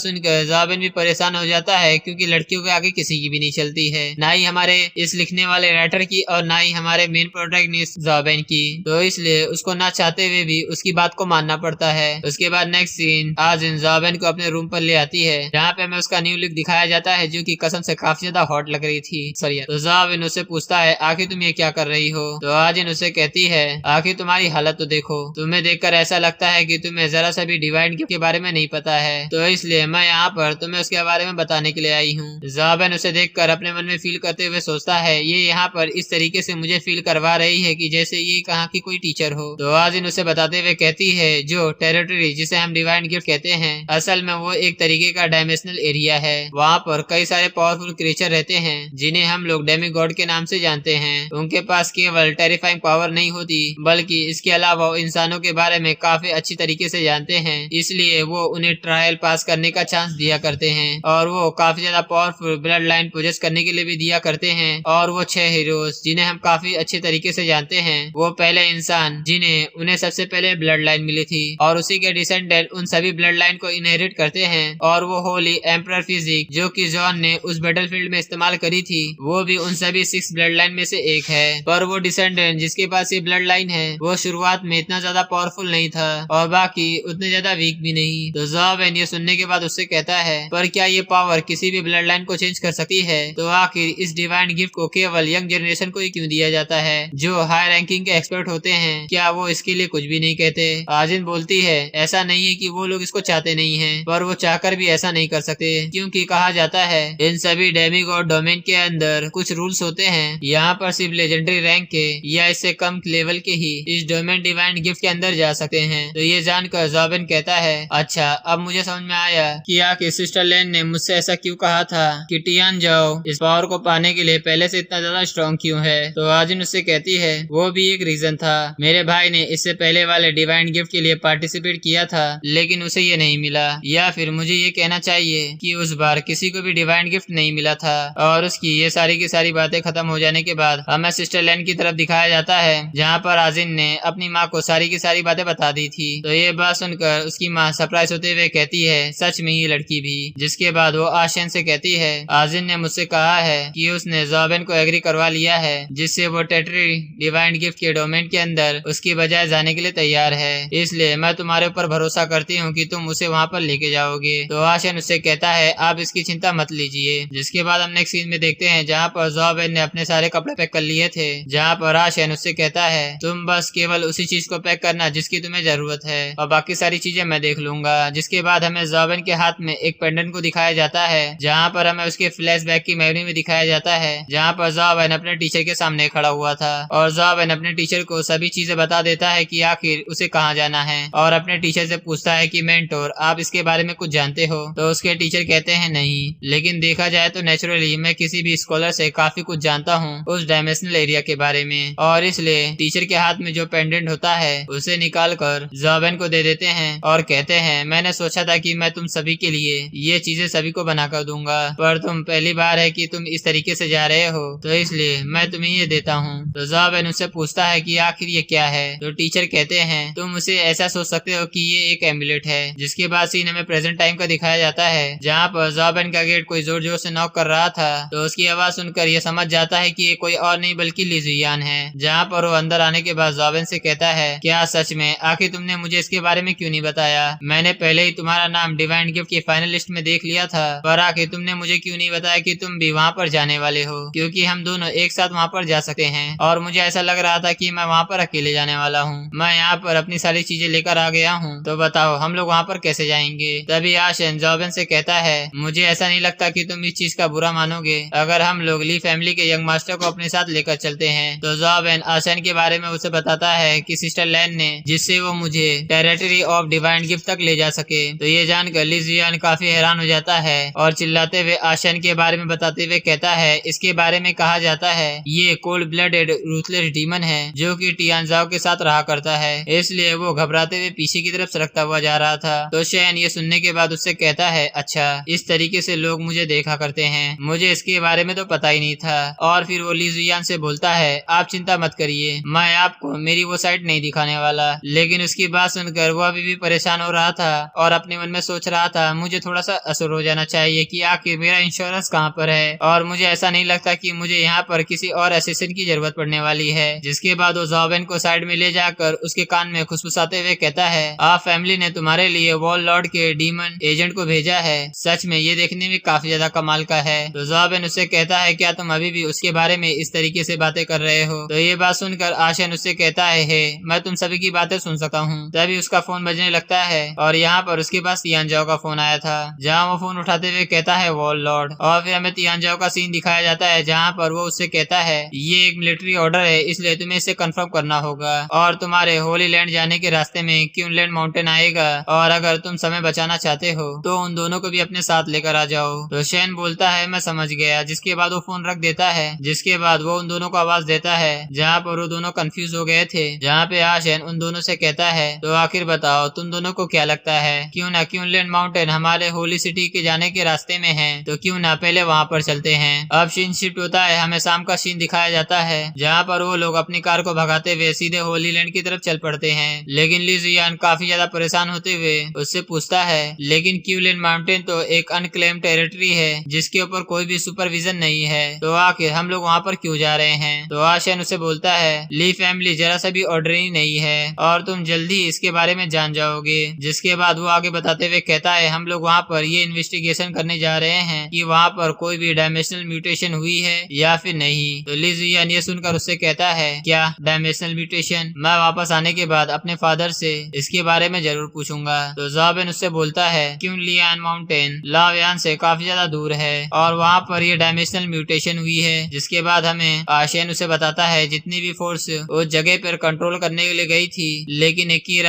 सुनकर ज़ोबेन भी परेशान हो जाता है, क्योंकि लड़कियों के आगे किसी की भी नहीं चलती है, ना ही हमारे इस लिखने वाले राइटर की और ना ही हमारे मेन प्रोटैगनिस्ट ज़ोबेन की। तो इसलिए उसको ना चाहते हुए भी उसकी बात को मानना पड़ता है। उसके बाद नेक्स्ट सीन आजिन ज़ोबेन को अपने रूम पर ले आती है, जहाँ पे हमें उसका न्यू लुक दिखाया जाता है जो कि कसम से काफी ज्यादा हॉट लग रही थी। सॉरी। तो ज़ोबेन उससे पूछता है आखिर तुम ये क्या कर रही हो? तो आजिन उसे कहती है आखिर तुम्हारी हालत तो देखो, तुम्हें देखकर ऐसा लगता है कि तुम्हें जरा सा भी डिवाइन गिफ्ट के बारे में नहीं पता है, तो इसलिए मैं यहाँ पर तुम्हें उसके बारे में बताने के लिए आई हूँ। ज़ोबेन उसे देखकर अपने मन में फील करते हुए सोचता है ये यहाँ पर इस तरीके से मुझे फील करवा रही है कि जैसे ये कहाँ की कोई टीचर हो। तो आजिन उसे बताते हुए कहती है जो टेरिटरी जिसे हम डिवाइन गिफ्ट कहते हैं असल में वो एक तरीके का डायमेंशनल एरिया है। वहाँ पर कई सारे पावरफुल क्रिएचर रहते हैं जिन्हें हम लोग डेमीगॉड के नाम से जानते हैं। उनके पास केवल टेरिफाइंग पावर नहीं होती बल्कि इसके अलावा वो इंसानों के बारे में काफी अच्छी तरीके से जानते हैं, इसलिए वो उन्हें ट्रायल पास करने का चांस दिया करते हैं और वो काफी ज्यादा पावरफुल ब्लड लाइन पोजेस करने के लिए भी दिया करते हैं। और वो 6 हीरोज जिन्हें हम काफी अच्छे तरीके से जानते हैं वो पहले इंसान जिन्हें उन्हें सबसे पहले ब्लड लाइन मिली थी और उसी के डिसेंडेंट उन सभी ब्लड लाइन को इनहेरिट करते हैं। और वो होली एम्परर फिजिक जो कि जॉन ने उस बैटलफील्ड में इस्तेमाल करी थी वो भी उन सभी 6 ब्लड लाइन में से एक है। पर वो डिसेंडेंट जिसके पास ये ब्लड लाइन है वो शुरुआत में इतना ज्यादा पावरफुल नहीं था और बाकी उतने ज्यादा वीक भी नहीं। तो ज़ोबेन ये सुनने के बाद उससे कहता है पर क्या ये पावर किसी भी ब्लड लाइन को चेंज कर सकती है? तो आखिर इस डिवाइन गिफ्ट को केवल यंग जनरेशन को ही क्यों दिया जाता है जो हाई रैंकिंग के एक्सपर्ट होते हैं? क्या वो इसके लिए कुछ भी नहीं कहते? आजिन बोलती है ऐसा नहीं है कि वो लोग इसको चाहते नहीं है, पर वो चाहकर भी ऐसा नहीं कर सकते, क्योंकि कहा जाता है इन सभी डेमीगॉड डोमेन के अंदर कुछ रूल्स होते हैं। यहाँ पर सिर्फ लेजेंडरी रैंक के या इससे कम लेवल के ही इस डोमेन डिवाइन गिफ्ट के अंदर जा सकते हैं। तो ये जानकर ज़ोबेन कहता है अच्छा अब मुझे समझ में आया कि आखिर सिस्टर लेन ने मुझसे ऐसा क्यों कहा था कि टियान जाओ इस पावर को पाने के लिए पहले से इतना ज्यादा स्ट्रॉन्ग क्यों है। तो आजिन उससे कहती है वो भी एक रीजन था, मेरे भाई ने इससे पहले वाले डिवाइन गिफ्ट के लिए पार्टिसिपेट किया था लेकिन उसे ये नहीं मिला, या फिर मुझे ये कहना चाहिए कि उस बार किसी को भी डिवाइन गिफ्ट नहीं मिला था। और उसकी ये सारी की सारी बातें खत्म हो जाने के बाद हमें सिस्टर लेन की तरफ दिखाया जाता है जहाँ पर आजिन ने अपनी माँ को सारी की सारी बातें बता दी थी। तो ये बात सुनकर उसकी माँ सरप्राइज होते हुए कहती है सच में ये लड़की भी। जिसके बाद वो आशियन से कहती है आजिन ने मुझसे कहा है कि उसने ज़ोबेन को एग्री करवा लिया है जिससे वो टेरिटरी डिवाइन गिफ्ट के डोमेन के अंदर उसकी बजाय जाने के लिए तैयार है, इसलिए मैं तुम्हारे ऊपर भरोसा करती हूँ कि तुम उसे वहाँ पर लेके जाओगे। तो आशियन उससे कहता है आप इसकी चिंता मत लीजिए। जिसके बाद हम नेक्स्ट सीन में देखते हैं जहाँ पर ज़ोबेन ने अपने सारे कपड़े पैक कर लिए थे, जहाँ पर आशियन उससे कहता है तुम बस केवल उसी चीज को पैक करना जिसकी तुम्हें जरूरत है और बाकी सारी चीजें मैं देख लूंगा। जिसके बाद हमें ज़ोबेन के हाथ में एक पेंडेंट को दिखाया जाता है जहाँ पर हमें उसके फ्लैशबैक की मेमोरी में दिखाया जाता है जहाँ पर ज़ोबेन अपने टीचर के सामने खड़ा हुआ था और ज़ोबेन अपने टीचर को सभी चीजें बता देता है कि आखिर उसे कहाँ जाना है और अपने टीचर से पूछता है कि मेंटोर आप इसके बारे में कुछ जानते हो? तो उसके टीचर कहते हैं नहीं, लेकिन देखा जाए तो नेचुरली मैं किसी भी स्कॉलर से काफी कुछ जानता हूँ उस डायमेंशनल एरिया के बारे में। और इसलिए टीचर के हाथ में जो पेंडेंट होता है उसे निकाल कर ज़ोबेन को दे देते हैं और कहते हैं मैंने सोचा था कि मैं तुम सभी के लिए ये चीजें सभी को बना कर दूंगा, पर तुम पहली बार है कि तुम इस तरीके से जा रहे हो तो इसलिए मैं तुम्हें ये देता हूँ। तो ज़ोबेन उससे पूछता है कि आखिर ये क्या है? तो टीचर कहते हैं तुम उसे ऐसा सोच सकते हो कि ये एक एम्बुलेट है। जिसके बाद सीन हमें प्रेजेंट टाइम का दिखाया जाता है जहाँ पर ज़ोबेन का गेट कोई जोर जोर से नॉक कर रहा था, तो उसकी आवाज सुनकर ये समझ जाता है कि ये कोई और नहीं बल्कि लिजियान है। जहाँ पर वो अंदर आने के बाद ज़ोबेन से कहता है क्या सच में? आखिर तुमने मुझे इसके बारे में क्यों नहीं बताया? मैंने पहले ही तुम्हारा नाम डिवाइन गिफ्ट की फाइनल लिस्ट में देख लिया था, पर आखिर तुमने मुझे क्यों नहीं बताया कि तुम भी वहाँ पर जाने वाले हो, क्योंकि हम दोनों एक साथ वहाँ पर जा सकते हैं और मुझे ऐसा लग रहा था कि मैं वहाँ पर अकेले जाने वाला हूँ। मैं यहाँ पर अपनी सारी चीजें लेकर आ गया हूँ, तो बताओ हम लोग वहाँ पर कैसे जाएंगे? तभी आशियन ज़ोबेन से कहता है मुझे ऐसा नहीं लगता कि तुम इस चीज का बुरा मानोगे अगर हम लोग ली फैमिली के यंग मास्टर को अपने साथ लेकर चलते हैं। तो ज़ोबेन आशियन के बारे में उसे बताता है कि सिस्टर लेन ने जिससे वो मुझे टेरिटरी ऑफ डिवाइन गिफ्ट तक ले जा सके। तो ये जानकर लिजियान काफी हैरान हो जाता है और चिल्लाते हुए आशियन के बारे में बताते हुए कहता कहता है इसके बारे में कहा जाता है ये कोल्ड ब्लडेड रूथलेस डीमन है जो कि टियानजाओ के साथ रहा करता है, इसलिए वो घबराते हुए पीछे की तरफ सरकता हुआ जा रहा था। तो शेन ये सुनने के बाद उससे कहता है अच्छा इस तरीके से लोग मुझे देखा करते हैं, मुझे इसके बारे में तो पता ही नहीं था। और फिर वो ली जुयान से बोलता है आप चिंता मत करिए, मैं आपको मेरी वो साइड नहीं दिखाने वाला। लेकिन उसकी बात सुनकर वो अभी भी परेशान हो रहा था और अपने मन में सोच रहा था मुझे थोड़ा सा असर हो जाना चाहिए कि आखिर मेरा इंश्योरेंस कहाँ पर है, और मुझे ऐसा नहीं लगता कि मुझे यहाँ पर किसी और असिस्टेंट की जरूरत पड़ने वाली है। जिसके बाद वो ज़ॉबेन को साइड में ले जाकर उसके कान में खुशफुसाते हुए कहता है आप फैमिली ने तुम्हारे लिए वॉल लॉर्ड के डीमन एजेंट को भेजा है, सच में ये देखने में काफी ज्यादा कमाल का है। तो ज़ॉबेन उससे कहता है क्या तुम अभी भी उसके बारे में इस तरीके से बातें कर रहे हो। तो ये बात सुनकर आशन उससे कहता है हे मैं तुम सभी की बातें सुन सकता हूँ। तभी उसका फोन बजने लगता है और यहाँ पर उसके पास तियानजाओ का फोन आया था, जहाँ वो फोन उठाते हुए कहता है वॉल लॉर्ड। और फिर हमें तियानजाओ का सीन दिखाया जाता है जहाँ पर वो उससे कहता है ये एक मिलिट्री ऑर्डर है, इसलिए तुम्हें इसे कंफर्म करना होगा और तुम्हारे होली लैंड जाने के रास्ते में क्यूनलैंड माउंटेन आएगा, और अगर तुम समय बचाना चाहते हो तो उन दोनों को भी अपने साथ लेकर आ जाओ। तो शेन बोलता है मैं समझ गया। जिसके बाद वो फोन रख देता है। जिसके बाद वो उन दोनों को आवाज देता है जहाँ पर वो दोनों कंफ्यूज हो गए थे, जहाँ पे आशन उन दोनों से कहता है तो आखिर बताओ तुम दोनों को क्या लगता है क्यों ना क्यूनलैंड माउंटेन हमारे होली सिटी के जाने के रास्ते में है, तो क्यों ना पहले वहाँ पर चलते हैं। अब सीन शिफ्ट होता है, हमें शाम का सीन दिखाया जाता है जहाँ पर वो लोग अपनी कार को भगाते हुए सीधे होली लैंड की तरफ चल पड़ते हैं। लेकिन ली जुयान काफी ज्यादा परेशान होते हुए उससे पूछता है लेकिन क्यूनलैंड माउंटेन तो एक अनक्लेम टेरिटरी है जिसके ऊपर कोई भी सुपरविजन नहीं है, तो आखिर हम लोग वहाँ पर क्यों जा रहे हैं। तो आशन उसे बोलता है ली फैमिली जरा सा भी ऑर्डनरी नहीं है और तुम जल्दी इसके बारे में जान जाओगे। जिसके बाद वो आगे बताते हुए कहता है हम लोग वहाँ पर ये इन्वेस्टिगेशन करने जा रहे हैं कि वहाँ पर कोई भी डायमेंशनल म्यूटेशन हुई है या फिर नहीं। तो ली जुयान ये सुनकर उससे कहता है क्या डायमेंशनल म्यूटेशन, मैं वापस आने के बाद अपने फादर से इसके बारे में जरूर पूछूंगा। तो ज़ॉबेन उससे बोलता है क्यूनलियान माउंटेन लावयान से काफी ज्यादा दूर है और वहाँ पर ये डायमेंशनल म्यूटेशन हुई है। जिसके बाद हमें आशेन उसे बताता है जितनी भी फोर्स उस जगह पर कंट्रोल करने के लिए गई थी लेकिन एक ही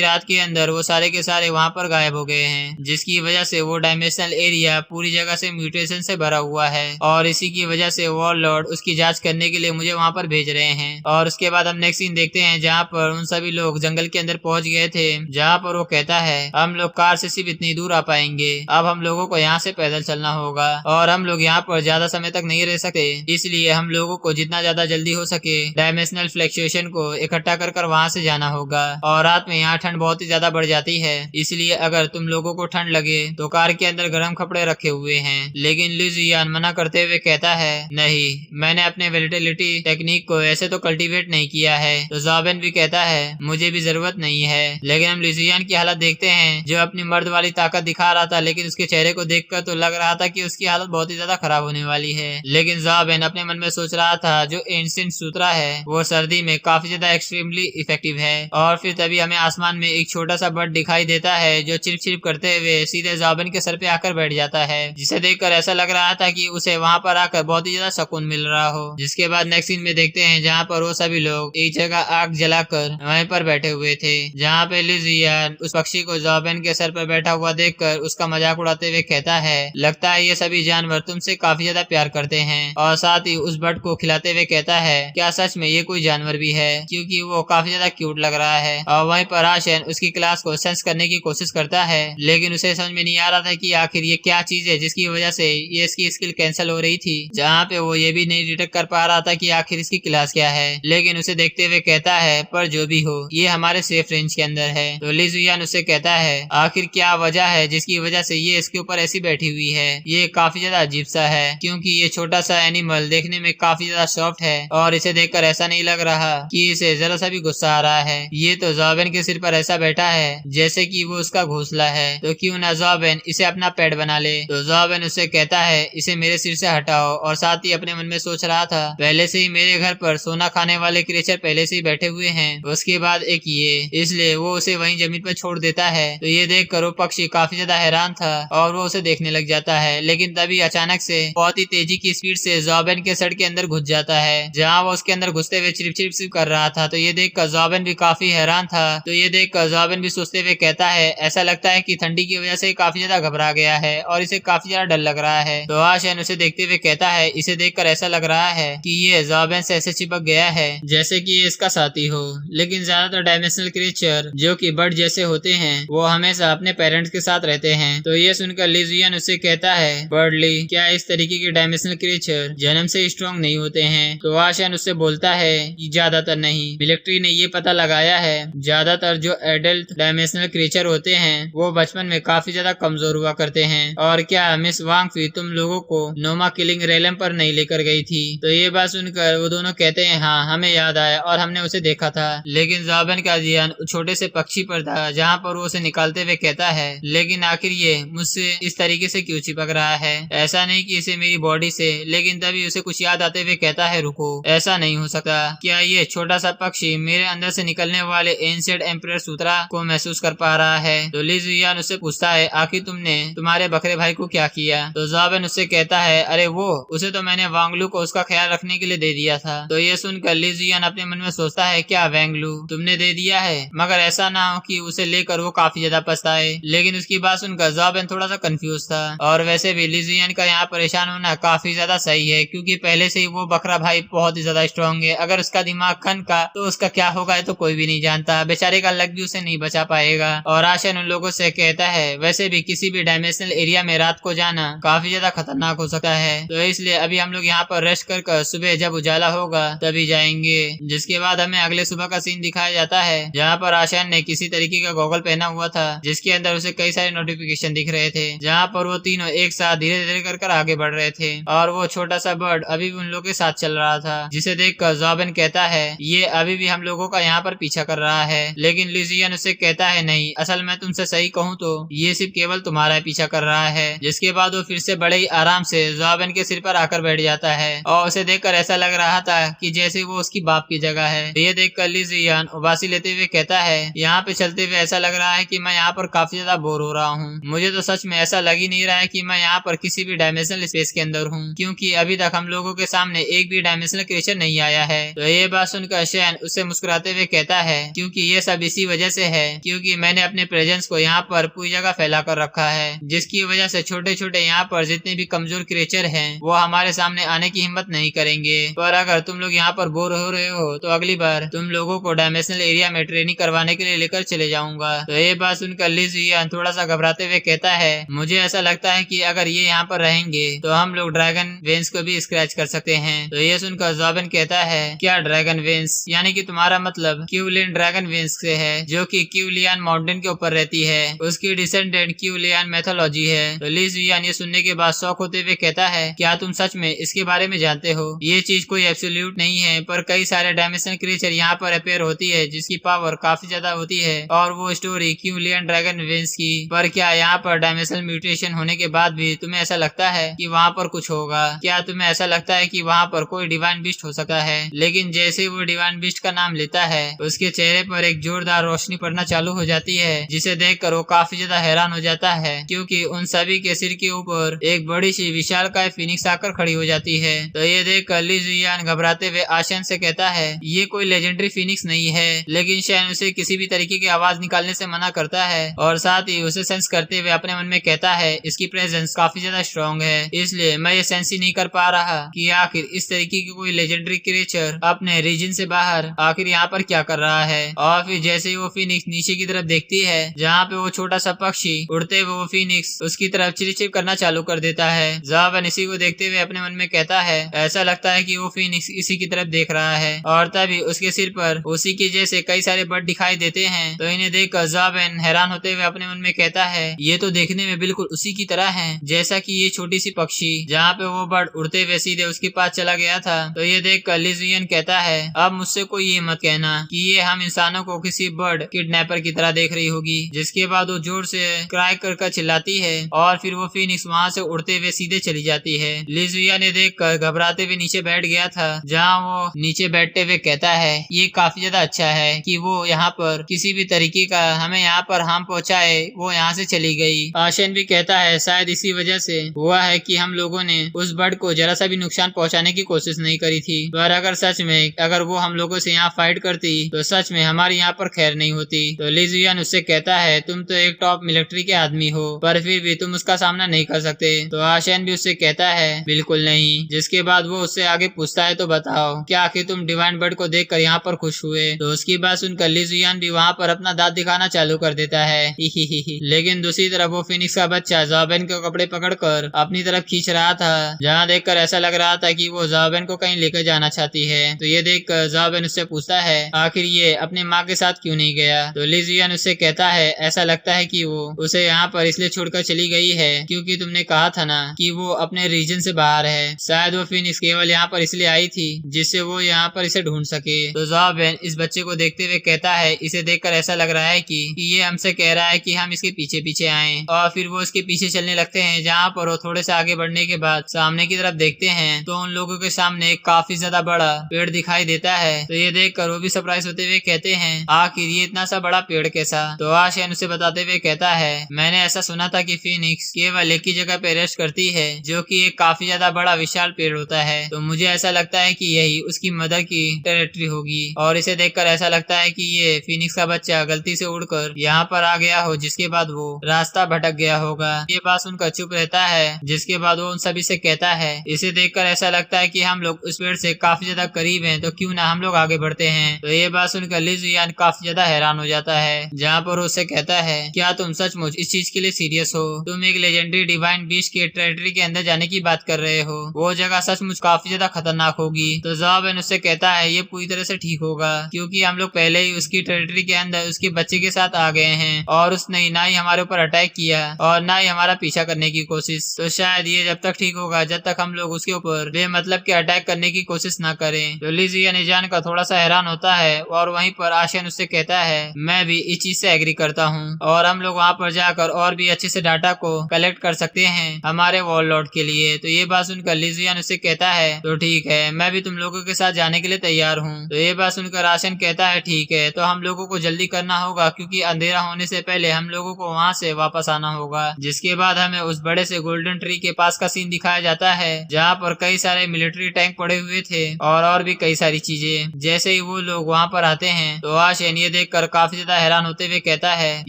रात के अंदर वो सारे के सारे वहाँ पर गायब हो गए हैं, जिसकी वजह से वो डायमेंशनल एरिया पूरी जगह से म्यूटेशन से भरा हुआ है और इसी की वजह से वॉल लॉर्ड उसकी जांच करने के लिए मुझे वहाँ पर भेज रहे हैं। और उसके बाद हम नेक्स्ट सीन देखते हैं जहाँ पर उन सभी लोग जंगल के अंदर पहुंच गए थे, जहाँ पर वो कहता है हम लोग कार से सिर्फ इतनी दूर आ पाएंगे, अब हम लोगों को यहाँ से पैदल चलना होगा और हम लोग यहाँ पर ज्यादा समय तक नहीं रह सकते, इसलिए हम लोगों को जितना ज्यादा जल्दी हो सके डायमेंशनल फ्लक्चुएशन को इकट्ठा कर वहाँ से जाना होगा। और रात में यहाँ ठंड बहुत ही ज्यादा बढ़ जाती है, इसलिए अगर तुम लोगों को ठंड लगे तो कार के अंदर गर्म कपड़े रखे हुए हैं। लेकिन ली जुयान मना करते हुए कहता है नहीं, मैंने अपने वेलिटिलिटी टेक्निक को ऐसे तो कल्टीवेट नहीं किया है। तो ज़ॉबेन भी कहता है मुझे भी जरूरत नहीं है। लेकिन हम ली जुयान की हालत देखते हैं जो अपनी मर्द वाली ताकत दिखा रहा था, लेकिन उसके चेहरे को देखकर तो लग रहा था कि उसकी हालत बहुत ही ज्यादा खराब होने वाली है। लेकिन ज़ॉबेन अपने मन में सोच रहा था जो एंशिएंट सूत्रा है वो सर्दी में काफी ज्यादा एक्सट्रीमली इफेक्टिव है। और फिर तभी हमें आसमान में एक छोटा सा बर्ड दिखाई देता है जो चिरप चिरप करते हुए सीधे ज़ॉबेन के सर पे आकर बैठ जाता है, जिसे देखकर ऐसा लग रहा था कि उसे वहाँ पर आकर बहुत ही ज्यादा सुकून मिल रहा हो। जिसके बाद नेक्स्ट सीन में देखते हैं जहाँ पर वो सभी लोग एक जगह आग जलाकर वहीं पर बैठे हुए थे, जहाँ पे ली जुयान उस पक्षी को ज़ॉबेन के सर पर बैठा हुआ देखकर उसका मजाक उड़ाते हुए कहता है लगता है ये सभी जानवर तुमसे काफी ज्यादा प्यार करते हैं। और साथ ही उस बर्ड को खिलाते हुए कहता है क्या सच में ये कोई जानवर भी है, क्योंकि वो काफी ज्यादा क्यूट लग रहा है। और वहीं पर आशन उसकी क्लास को सेंस करने की कोशिश करता है, लेकिन उसे समझ में नहीं आ रहा था कि आखिर ये क्या चीज है जिसकी वजह से ये इसकी स्किल कैंसिल हो रही थी, जहाँ पे वो ये भी नहीं डिटेक्ट कर पा रहा था कि आखिर इसकी क्लास क्या है। लेकिन उसे देखते हुए कहता है पर जो भी हो ये हमारे सेफ रेंज के अंदर है। तो ली जुयान उससे कहता है आखिर क्या वजह है जिसकी वजह से ये इसके ऊपर ऐसी बैठी हुई है। ये काफी ज्यादा अजीब सा है क्योंकि ये छोटा सा एनिमल देखने में काफी ज्यादा सॉफ्ट है और इसे देखकर ऐसा नहीं लग रहा कि इसे जरा सा भी गुस्सा आ रहा है। ये तो ज़ॉबेन के सिर पर ऐसा बैठा है जैसे कि वो उसका घोंसला है, तो क्यों ना ज़ॉबेन इसे अपना पेट बना ले। तो ज़ॉबेन उससे कहता है इसे मेरे सिर से हटाओ, और साथ ही अपने मन में सोच रहा था पहले से ही मेरे घर पर सोना खाने वाले क्रिएचर पहले से ही बैठे हुए हैं, उसके बाद एक ये, इसलिए वो उसे वहीं जमीन पर छोड़ देता है। तो ये देख कर वो पक्षी काफी ज्यादा हैरान था और वो उसे देखने लग जाता है। लेकिन तभी अचानक से बहुत ही तेजी की स्पीड से ज़ॉबेन के सर के अंदर घुस जाता है, जहाँ वो उसके अंदर घुसते हुए चिप चिप चिप कर रहा था। तो ये देखकर ज़ॉबेन भी काफी हैरान था। तो ये देखकर ज़ॉबेन भी सोचते हुए कहता है ऐसा लगता है कि ठंडी की वजह से काफी ज्यादा घबरा गया है और इसे काफी ज्यादा डर लग रहा है। तो आशियान उसे देखते हुए कहता है इसे देखकर ऐसा लग रहा है कि ये ज़ोबेन से ऐसे चिपक गया है जैसे कि ये इसका साथी हो। लेकिन ज्यादातर डायमेंशनल क्रिएचर जो कि बर्ड जैसे होते हैं वो हमेशा अपने पेरेंट्स के साथ रहते हैं। तो ये सुनकर ली जुयान उससे कहता है बर्डली क्या इस तरीके के डायमेंशनल क्रिएचर जन्म से स्ट्रॉन्ग नहीं होते हैं? तो आशियान उससे बोलता है कि ज्यादातर नहीं, मिलिट्री ने ये पता लगाया है ज्यादातर जो एडल्ट डायमेंशनल क्रिएचर होते हैं वो बचपन में काफी ज्यादा कमजोर हुआ करते हैं। और क्या मिस वांग फी तुम लोगों को नोमा किलिंग रेलम पर नहीं लेकर गई थी? तो ये बात सुनकर वो दोनों कहते हैं हाँ हमें याद आया और हमने उसे देखा था, लेकिन ज़ोबेन का ध्यान छोटे से पक्षी पर था जहाँ पर वो उसे निकालते हुए कहता है लेकिन आखिर ये मुझसे इस तरीके से क्यों चिपक रहा है? ऐसा नहीं कि इसे मेरी बॉडी से, लेकिन तभी उसे कुछ याद आते हुए कहता है रुको, ऐसा नहीं हो सकता। क्या ये छोटा सा पक्षी मेरे अंदर से निकलने वाले एंशिएंट एम्परर सूत्रा को महसूस कर पा रहा है? तो ली जुयान उससे पूछता है आखिर तुमने तुम्हारे बकरे भाई को क्या किया? तो ज़ोबेन उससे कहता है अरे वो उसे तो मैंने वांगलू को उसका ख्याल रखने के लिए दे दिया था। तो ये सुनकर ली जुयान अपने मन में सोचता है क्या वांगलू तुमने दे दिया है? मगर ऐसा ना हो कि उसे लेकर वो काफी ज्यादा पछताए। लेकिन उसकी बात सुनकर ज़ोबेन थोड़ा सा कंफ्यूज था। और वैसे भी ली जुयान का यहाँ परेशान होना काफी ज्यादा सही है क्योंकि पहले से ही वो बकरा भाई बहुत ही ज्यादा स्ट्रॉन्ग है। अगर उसका दिमाग खन का तो उसका क्या होगा तो कोई भी नहीं जानता, बेचारे का लक भी उसे नहीं बचा पाएगा। और आशियान उन लोगों से कहता है वैसे भी किसी भी डायमेंशनल एरिया में रात को जाना काफी ज्यादा खतरनाक हो सकता है, तो इसलिए अभी हम लोग यहाँ पर रेस्ट कर सुबह जब उजाला होगा तभी जाएंगे। जिसके बाद हमें अगले सुबह का सीन दिखाया जाता है जहाँ पर आशियान ने किसी तरीके का गॉगल पहना हुआ था जिसके अंदर उसे कई सारे नोटिफिकेशन दिख रहे थे, जहाँ पर वो तीनों एक साथ धीरे धीरे कर आगे बढ़ रहे थे। और वो छोटा सा बर्ड अभी भी उन लोगों के साथ चल रहा था, जिसे देखकर ज़ोबेन कहता है ये अभी भी हम लोगों का यहाँ पर पीछा कर रहा है। लेकिन ली जुयान उससे कहता है नहीं, असल में तुमसे सही कहूँ तो ये सिर्फ केवल तुम्हारा पीछा कर रहा है। जिसके बाद वो फिर से बड़े ही आराम से ज़ोबेन के सिर पर आकर बैठ जाता है और उसे देखकर ऐसा लग रहा था कि जैसे वो उसकी बाप की जगह है। ये देखकर ली जुयान उबासी लेते हुए कहता है यहाँ पे चलते हुए ऐसा लग रहा है कि मैं यहाँ पर काफी ज्यादा बोर हो रहा हूँ। मुझे तो सच में ऐसा लग ही नहीं रहा है कि मैं यहाँ पर किसी भी डायमेंशनल स्पेस के अंदर हूँ, क्योंकि अभी तक हम लोगों के सामने एक भी डायमेंशनल क्रिएचर नहीं आया है। तो ये बात सुनकर शैन उससे मुस्कुराते हुए कहता है क्योंकि ये सब इसी वजह से है क्योंकि मैंने अपने प्रेजेंस को यहाँ पर पूरी जगह फैला कर रखा है, जिसकी वजह से छोटे छोटे यहाँ पर जितने भी कमजोर क्रिएचर हैं वो हमारे सामने आने की हिम्मत नहीं करेंगे। पर अगर तुम लोग यहाँ पर बोर हो रहे हो तो अगली बार तुम लोगों को डायमेंशनल एरिया में ट्रेनिंग करवाने के लिए लेकर चले जाऊंगा। तो ये बात सुनकर ली जुयान थोड़ा सा घबराते हुए कहता है मुझे ऐसा लगता है कि अगर ये यहाँ पर रहेंगे तो हम लोग ड्रैगन वेंस को भी स्क्रैच कर सकते हैं। तो ये सुनकर ज़ोबेन कहता है क्या ड्रैगन वेंस, यानी कि तुम्हारा मतलब क्यूलियन ड्रैगन वेंस से है जो कि क्यूलियन माउंटेन के ऊपर रहती है, उसकी डिसेंडेंट क्यूलियन मैथोलॉजी है। तो ली जुयान ये सुनने के बाद शौक होते हुए कहता है क्या तुम सच में इसके बारे में जानते हो? ये चीज कोई एब्सोल्यूट नहीं है, पर कई सारे डायमेंशनल क्रिएचर यहाँ पर अपेयर होती है जिसकी पावर काफी ज्यादा होती है। और वो स्टोरी क्यूलियन ड्रैगन वेंस की। पर क्या यहाँ पर डायमेंशनल म्यूटेशन होने के बाद भी तुम्हें ऐसा लगता है कि वहाँ पर कुछ होगा? क्या तुम्हें ऐसा लगता है कि वहाँ पर कोई डिवाइन बीस्ट हो सकता है? लेकिन जैसे वो डिवाइन बीस्ट का नाम लेता है उसके चेहरे पर एक जोरदार रोशनी पड़ना चालू हो जाती है, जिसे देखकर वो काफी ज्यादा हैरान हो जाता है क्योंकि उन सभी के सिर के ऊपर एक बड़ी सी विशालकाय फिनिक्स आकर खड़ी हो जाती है। तो ये देखकर ली जुयान घबराते हुए आशियान से कहता है ये कोई लेजेंडरी फिनिक्स नहीं है, लेकिन शैन उसे किसी भी तरीके की आवाज निकालने से मना करता है और साथ ही उसे सेंस करते हुए अपने मन में कहता है इसकी प्रेजेंस काफी ज्यादा स्ट्रॉन्ग है, इसलिए मैं ये सेंस ही नहीं कर पा रहा कि आखिर इस तरीके की कोई लेजेंडरी क्रिएचर अपने रीजन से बाहर आखिर यहाँ पर क्या कर रहा है। और फिर जैसे ही वो फिनिक्स नीचे की तरफ देखती है जहाँ पे वो छोटा सा पक्षी उड़ते हुए वो फिनिक्स उसकी तरफ चिरचिर करना चालू कर देता है। ज़ोबेन इसी को देखते हुए अपने मन में कहता है ऐसा लगता है कि वो फिनिक्स इसी की तरफ देख रहा है और तभी उसके सिर पर उसी के जैसे कई सारे बर्ड दिखाई देते हैं। तो इन्हें देखकर ज़ोबेन हैरान होते हुए अपने मन में कहता है ये तो देखने में बिल्कुल उसी की तरह है जैसा कि ये छोटी सी पक्षी जहाँ पे वो बर्ड उड़ते हुए सीधे उसके पास चला गया था। तो ये देखकर ली जुयान कहता है अब मुझसे कोई ये मत कहना कि ये हम इंसानों को किसी बर्ड किडनैपर की तरह देख रही होगी। जिसके बाद वो जोर से क्राई कर चिल्लाती है और फिर वो फिनिक्स वहाँ से उड़ते हुए सीधे चली जाती है। ली जुयान ने देखकर घबराते हुए नीचे बैठ गया था, जहाँ वो नीचे बैठते हुए कहता है ये काफी ज्यादा अच्छा है कि वो यहाँ पर किसी भी तरीके का हमें यहाँ पर हार्म पहुँचाए वो यहाँ से चली गई। आशियान भी कहता है शायद इसी वजह से हुआ है कि हम लोगों ने उस बर्ड को जरा सा भी नुकसान पहुँचाने की कोशिश नहीं करी थी, पर अगर सच में अगर वो हम लोगों से यहाँ फाइट करती तो सच में हमारी यहाँ पर खैर नहीं होती। तो ली जुयान उससे कहता है तुम तो एक टॉप मिलिट्री के आदमी हो पर फिर भी तुम उसका सामना नहीं कर सकते सकते। तो आशियान भी उससे कहता है बिल्कुल नहीं। जिसके बाद वो उससे आगे पूछता है तो बताओ क्या आखिर तुम डिवाइन बर्ड को देखकर यहाँ पर खुश हुए। तो उसकी बात सुनकर ली जुयान भी वहाँ पर अपना दांत दिखाना चालू कर देता है। लेकिन दूसरी तरफ वो फिनिक्स का बच्चा ज़ाबेन के कपड़े पकड़कर अपनी तरफ खींच रहा था, जहाँ देखकर ऐसा लग रहा था कि वो ज़ाबेन को कहीं लेकर जाना चाहती है। तो ये देखकर ज़ाबेन उससे पूछता है आखिर ये अपनी माँ के साथ क्यों नहीं गया। तो ली जुयान उससे कहता है ऐसा लगता है कि वो उसे यहाँ पर इसलिए छोड़कर चली गई है क्योंकि तुमने कहा था ना कि वो अपने रीजन से बाहर है। शायद वो फिनिक्स केवल यहाँ पर इसलिए आई थी जिससे वो यहाँ पर इसे ढूंढ सके। तो ज़ाबेन इस बच्चे को देखते हुए कहता है इसे देखकर ऐसा लग रहा है कि ये हमसे कह रहा है कि हम इसके पीछे पीछे आए। और फिर वो इसके पीछे चलने लगते हैं। जहाँ पर वो थोड़े से आगे बढ़ने के बाद सामने की तरफ देखते हैं तो उन लोगों के सामने एक काफी ज्यादा बड़ा पेड़ दिखाई देता है। तो ये देखकर वो भी सरप्राइज होते हुए कहते हैं आखिर ये इतना सा बड़ा पेड़ कैसा। तो आशियान उसे बताते हुए कहता है मैंने ऐसा सुना था कि फिनिक्स केवल एक ही जगह पे रेस्ट करती है जो कि एक काफी ज्यादा बड़ा विशाल पेड़ होता है। तो मुझे ऐसा लगता है कि यही उसकी मदर की टेरिटरी होगी। और इसे देखकर ऐसा लगता है कि ये फिनिक्स का बच्चा गलती से उड़कर यहाँ पर आ गया हो, जिसके बाद वो रास्ता भटक गया होगा। ये बात सुनकर चुप रहता है। जिसके बाद वो उन सभी से कहता है इसे देखकर ऐसा लगता है कि हम लोग उस पेड़ से काफी ज्यादा करीब हैं, तो क्यों ना हम लोग आगे बढ़ते हैं। तो ये बात सुनकर ली जुयान काफी ज्यादा हैरान हो जाता है। जहाँ पर उससे कहता है क्या तुम सचमुच इस चीज के लिए सीरियस हो। तुम एक लेजेंडरी डिवाइन बीस्ट के टेरिटरी के अंदर जाने की बात कर रहे हो। वो जगह सचमुच काफी ज्यादा खतरनाक होगी। तो ज़ाबेन उससे कहता है ये पूरी तरह से ठीक होगा क्योंकि हम लोग पहले ही उसकी टेरिटरी के अंदर उसके बच्चे के साथ आ गए हैं और उसने ना ही हमारे ऊपर अटैक किया और ना ही हमारा पीछा करने की कोशिश। तो शायद ये जब तक ठीक होगा जब तक हम लोग उसके ऊपर बेमतलब के अटैक करने की कोशिश ना करें। तो ली जुयान जानकर थोड़ा सा हैरान होता है और वहीं पर आशियान उससे कहता है मैं भी इस चीज से एग्री करता हूँ और हम लोग वहाँ पर जाकर और भी अच्छे से डाटा को कलेक्ट कर सकते हैं हमारे वॉरलॉर्ड के लिए। तो ये बात सुनकर ली जुयान उससे कहता है तो ठीक है मैं भी तुम लोगों के साथ जाने के लिए तैयार हूँ। तो ये बात सुनकर आशियान कहता है ठीक है तो हम लोगों को जल्दी करना होगा क्योंकि अंधेरा होने से पहले हम लोगों को वहाँ से वापस आना होगा। जिसके बाद हमें उस बड़े से गोल्डन ट्री के पास का सीन दिखाया जाता है जहाँ पर कई सारे मिलिट्री टैंक पड़े हुए थे और भी कई सारी चीजें। जैसे ही वो लोग वहाँ पर आते हैं तो आशियान ये देखकर काफी ज्यादा हैरान होते हुए कहता है